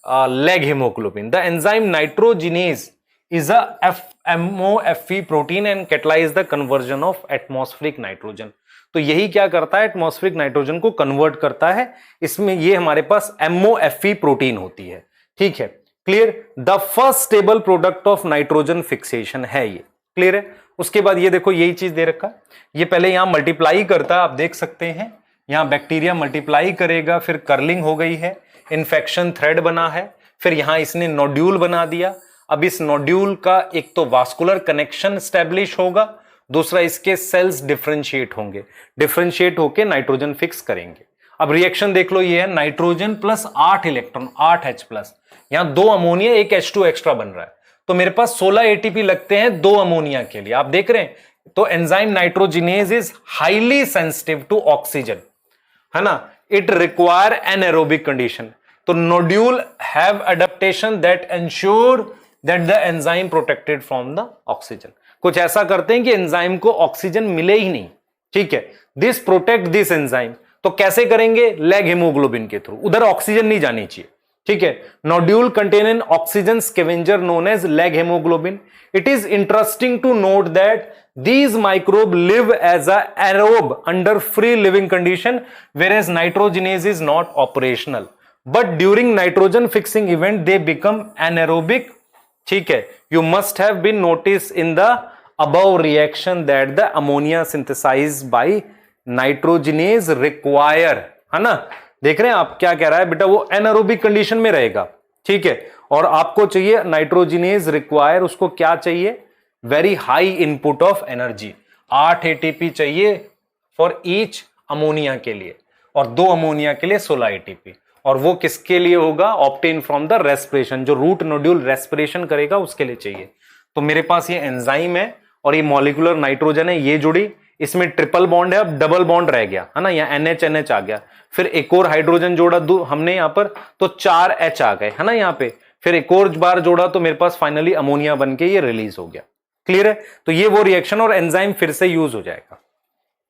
leg haemoglobin. The enzyme nitrogenase is a MOFE protein and catalyze the conversion of atmospheric nitrogen। तो यही क्या करता है, एटमॉस्फेरिक नाइट्रोजन को कन्वर्ट करता है। इसमें ये हमारे पास MOFE प्रोटीन होती है। ठीक है, clear. The first stable product of nitrogen fixation है ये, क्लियर है। उसके बाद ये देखो, यही चीज दे रखा है, ये पहले यहां मल्टीप्लाई करता है, आप देख सकते हैं यहां बैक्टीरिया मल्टीप्लाई करेगा, फिर कर्लिंग हो गई है, इन्फेक्शन थ्रेड बना है, फिर यहां इसने नोड्यूल बना दिया। अब इस नोड्यूल का एक तो वास्कुलर कनेक्शन स्टैब्लिश होगा, दूसरा इसके सेल्स डिफरेंशिएट होंगे, डिफरेंशिएट होके नाइट्रोजन फिक्स करेंगे। अब रिएक्शन देख लो, ये है nitrogen plus 8 electron, 8H plus, यहां 2 अमोनिया 1 H2 एक्स्ट्रा बन रहा है, तो मेरे पास 16 ATP लगते हैं 2 अमोनिया के लिए, आप देख रहे हैं। तो enzyme nitrogenase is highly sensitive to oxygen, है ना, इट रिक्वायर एनारोबिक कंडीशन। तो nodule have adaptation that ensure that the enzyme protected from the oxygen। कुछ ऐसा करते हैं कि एंजाइम को ऑक्सीजन मिले ही नहीं। ठीक है, दिस प्रोटेक्ट दिस एंजाइम। तो कैसे करेंगे, लेग हीमोग्लोबिन के थ्रू, उधर ऑक्सीजन नहीं जानी चाहिए। ठीक है, nodule contain an oxygen scavenger known as leg haemoglobin. It is interesting to note that these microbe live as a aerobe under free living condition, whereas nitrogenase is not operational, but during nitrogen fixing event they become anaerobic। ठीक है, you must have been noticed in the above reaction that the ammonia synthesized by nitrogenase require, है ना, देख रहे हैं आप क्या कह रहा है बेटा, वो एनारोबिक कंडीशन में रहेगा। ठीक है, और आपको चाहिए नाइट्रोजिनेज रिक्वायर, उसको क्या चाहिए, very high input of energy, 8 ATP चाहिए फॉर ईच अमोनिया के लिए, और 2 अमोनिया के लिए 16 ATP। और वो किसके लिए होगा, ऑब्टेन फ्रॉम द रेस्पिरेशन, जो रूट नोड्यूल रेस्पिरेशन करेगा उसके लिए चाहिए। तो मेरे पास ये एंजाइम है और ये मॉलिक्यूलर नाइट्रोजन है, ये जुड़ी, इसमें ट्रिपल बॉन्ड है, अब डबल बॉन्ड रह गया, है ना, यहाँ NH आ गया, फिर एक और हाइड्रोजन जोड़ा हमने यहाँ पर, तो 4 H आ गए, है ना, यहाँ पे, फिर एक और बार जोड़ा तो मेरे पास फाइनली अमोनिया बन के ये रिलीज हो गया। क्लियर है, तो ये वो रिएक्शन और एंजाइम फिर से यूज हो जाएगा।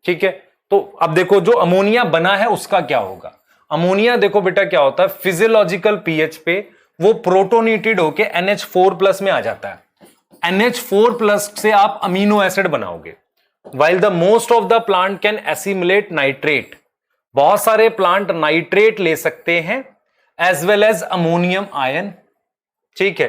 ठीक है, तो अब देखो जो अमोनिया बना है उसका क्या होगा। अमोनिया देखो बेटा क्या होता है, फिजियोलॉजिकल पीएच पे वो प्रोटोनेटेड होके NH4+ में आ जाता है। NH4+ से आप अमीनो एसिड बनाओगे, while the most of the plant can assimilate nitrate। बहुत सारे प्लांट नाइट्रेट ले सकते हैं as well as ammonium ion. ठीक है,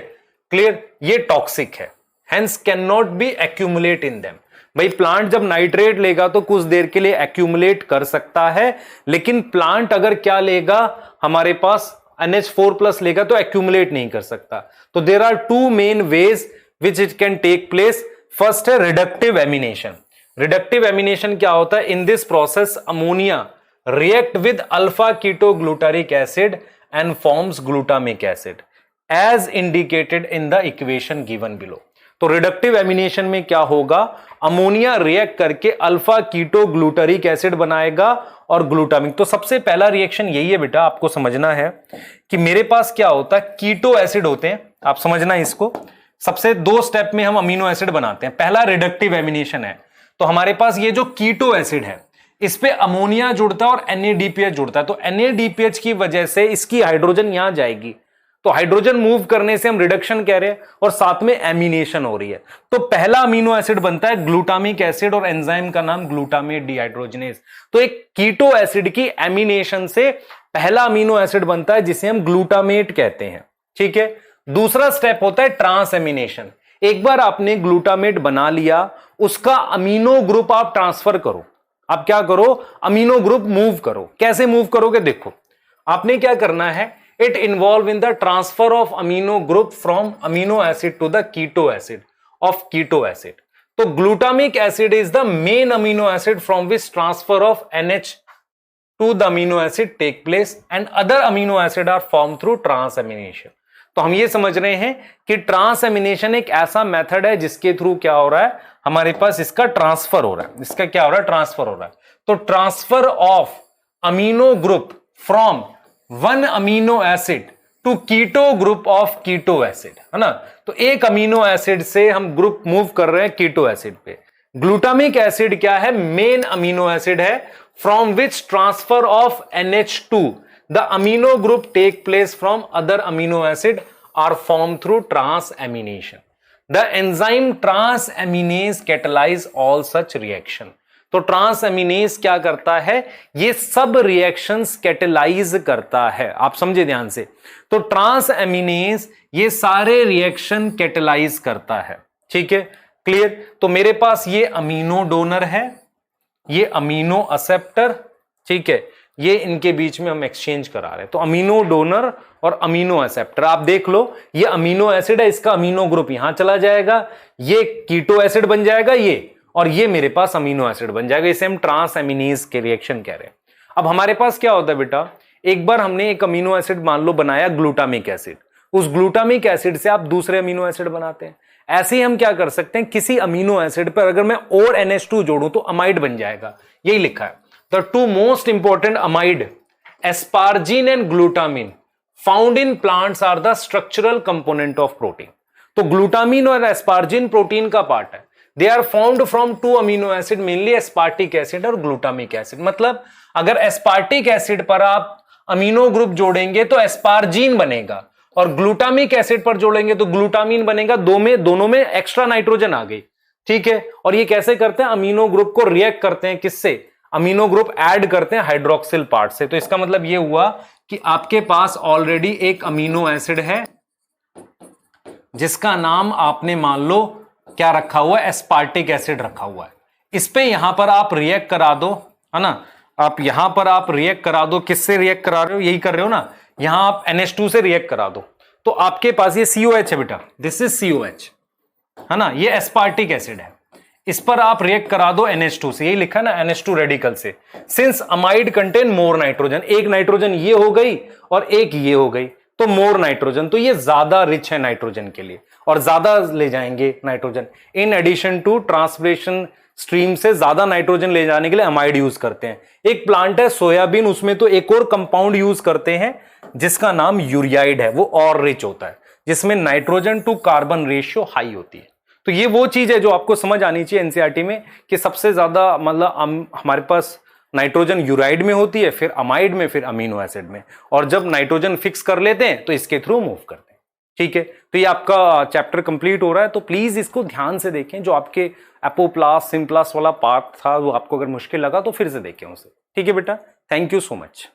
क्लियर, ये टॉक्सिक है, hence cannot be accumulate in them। भाई प्लांट जब नाइट्रेट लेगा तो कुछ देर के लिए एक्यूमुलेट कर सकता है, लेकिन प्लांट अगर क्या लेगा, हमारे पास NH4+ लेगा तो एक्यूमुलेट नहीं कर सकता। तो there are 2 main ways which it can take place. First है रिडक्टिव एमिनेशन। रिडक्टिव एमिनेशन क्या होता है, in this process ammonia react with alpha ketoglutaric acid and forms glutamic acid as indicated in the equation given below. तो रिडक्टिव एमिनेशन में क्या होगा, अमोनिया रिएक्ट करके अल्फा कीटोग्लूटारिक एसिड बनाएगा और ग्लूटामिक। तो सबसे पहला रिएक्शन यही है बेटा, आपको समझना है कि मेरे पास क्या होता है, कीटो एसिड होते हैं, आप समझना इसको। सबसे 2 स्टेप में हम अमीनो एसिड बनाते हैं। पहला रिडक्टिव एमिनेशन है, तो हमारे पास ये जो कीटो एसिड है इस पे अमोनिया जुड़ता है और NADPH जुड़ता है। तो NADPH की वजह से इसकी हाइड्रोजन यहां जाएगी, तो हाइड्रोजन मूव करने से हम रिडक्शन कह रहे हैं और साथ में एमिनेशन हो रही है। तो पहला अमीनो एसिड बनता है ग्लूटामिक एसिड और एंजाइम का नाम ग्लूटामेट डिहाइड्रोजिनेज। तो एक कीटो एसिड की एमिनेशन से पहला अमीनो एसिड बनता है जिसे हम ग्लूटामेट कहते हैं, ठीक है। दूसरा स्टेप होता है ट्रांसएमिनेशन। एक बार आपने ग्लूटामेट बना लिया, उसका अमीनो ग्रुप आप ट्रांसफर करो। आप क्या करो, अमीनो ग्रुप मूव करो। कैसे मूव करोगे, देखो आपने क्या करना है, it involve in the transfer of amino group from amino acid to the keto acid of keto acid. तो glutamic acid is the main amino acid from which transfer of NH to the amino acid take place and other amino acid are formed through transamination। तो हम ये समझ रहे हैं कि ट्रांसएमिनेशन एक ऐसा मेथड है जिसके थ्रू क्या हो रहा है, हमारे पास इसका ट्रांसफर हो रहा है। इसका क्या हो रहा है, ट्रांसफर हो रहा है। तो transfer of amino group from one amino acid to keto group of keto acid, है ना। तो एक अमीनो एसिड से हम ग्रुप मूव कर रहे हैं कीटो एसिड पे। ग्लूटामिक एसिड क्या है, मेन अमीनो एसिड है from which transfer of NH2 the amino group take place from other amino acid are formed through transamination। The enzyme transaminase catalyze all such reaction। तो ट्रांसएमिनेज क्या करता है, ये सब रिएक्शंस कैटेलाइज करता है। आप समझे ध्यान से, तो ट्रांसएमिनेज ये सारे रिएक्शन कैटेलाइज करता है, ठीक है, क्लियर। तो मेरे पास ये अमीनो डोनर है, ये अमीनो एक्सेप्टर, ठीक है, ये इनके बीच में हम एक्सचेंज करा रहे हैं। तो अमीनो डोनर और अमीनो एक्सेप्टर, आप देख लो, ये अमीनो एसिड है, इसका अमीनो ग्रुप यहां चला जाएगा, ये कीटो एसिड बन जाएगा ये, और ये मेरे पास अमीनो एसिड बन जाएगा। इसे हम ट्रांसएमिनेज के रिएक्शन कह रहे हैं। अब हमारे पास क्या होता है बेटा, एक बार हमने एक अमीनो एसिड मान लो बनाया ग्लूटामिक एसिड, उस ग्लूटामिक एसिड से आप दूसरे अमीनो एसिड बनाते हैं। ऐसे ही हम क्या कर सकते हैं, किसी अमीनो एसिड पर अगर मैं और NH2 जोड़ूं तो अमाइड बन जाएगा, यही लिखा है। The two most important amide asparagine and glutamine found in plants are the structural component of protein. तो ग्लूटामिन और एस्पार्जिन प्रोटीन का पार्ट है। They are found from two amino acid, mainly aspartic acid और ग्लूटामिक एसिड। मतलब अगर एस्पार्टिक एसिड पर आप अमीनो ग्रुप जोड़ेंगे तो एस्पार्जिन बनेगा, और ग्लूटामिक एसिड पर जोड़ेंगे तो ग्लूटामिन बनेगा। दोनों में एक्स्ट्रा नाइट्रोजन आ गई, ठीक है। और ये कैसे करते हैं, अमीनो ग्रुप को रिएक्ट करते हैं, किससे, अमीनो ग्रुप ऐड करते हैं हाइड्रोक्सिल पार्ट से। तो इसका मतलब ये हुआ कि आपके पास ऑलरेडी एक अमीनो एसिड है जिसका नाम आपने मान लो क्या रखा हुआ है, एस्पार्टिक एसिड रखा हुआ है। इस पे यहां पर आप रिएक्ट करा दो, है ना। आप यहां पर आप रिएक्ट करा दो, किससे रिएक्ट करा रहे हो, यही कर रहे हो ना, यहां आप NH2 से रिएक्ट करा दो, तो आपके पास ये COH है बेटा, दिस इज COH, है ना, ये एस्पार्टिक एसिड है। इस पर आप रिएक्ट करा दो NH2 से, यही लिखा है ना, NH2 रेडिकल से। Since amide contain more nitrogen, एक नाइट्रोजन ये हो गई और एक ये हो गई, तो मोर नाइट्रोजन, तो ये ज्यादा रिच है नाइट्रोजन के लिए और ज्यादा ले जाएंगे nitrogen. In addition to transpiration stream से ज्यादा नाइट्रोजन ले जाने के लिए अमाइड यूज करते हैं। एक प्लांट है सोयाबीन, उसमें तो एक और कंपाउंड यूज करते हैं जिसका नाम यूरियाइड है, वो और रिच होता है, जिसमें nitrogen to carbon ratio high होती है। तो ये वो चीज है जो आपको समझ आनी चाहिए एनसीईआरटी में, कि सबसे ज्यादा मतलब हमारे पास नाइट्रोजन यूराइड में होती है, फिर अमाइड में, फिर अमीनो एसिड में, और जब नाइट्रोजन फिक्स कर लेते हैं तो इसके थ्रू मूव करते हैं, ठीक है। तो ये आपका चैप्टर कंप्लीट हो रहा है, तो प्लीज इसको ध्यान से देखें। जो आपके एपोप्लास्ट सिम्प्लास्ट वाला पार्ट था, वो आपको अगर मुश्किल लगा तो फिर से देखें उसे, ठीक है बेटा। Thank you so much.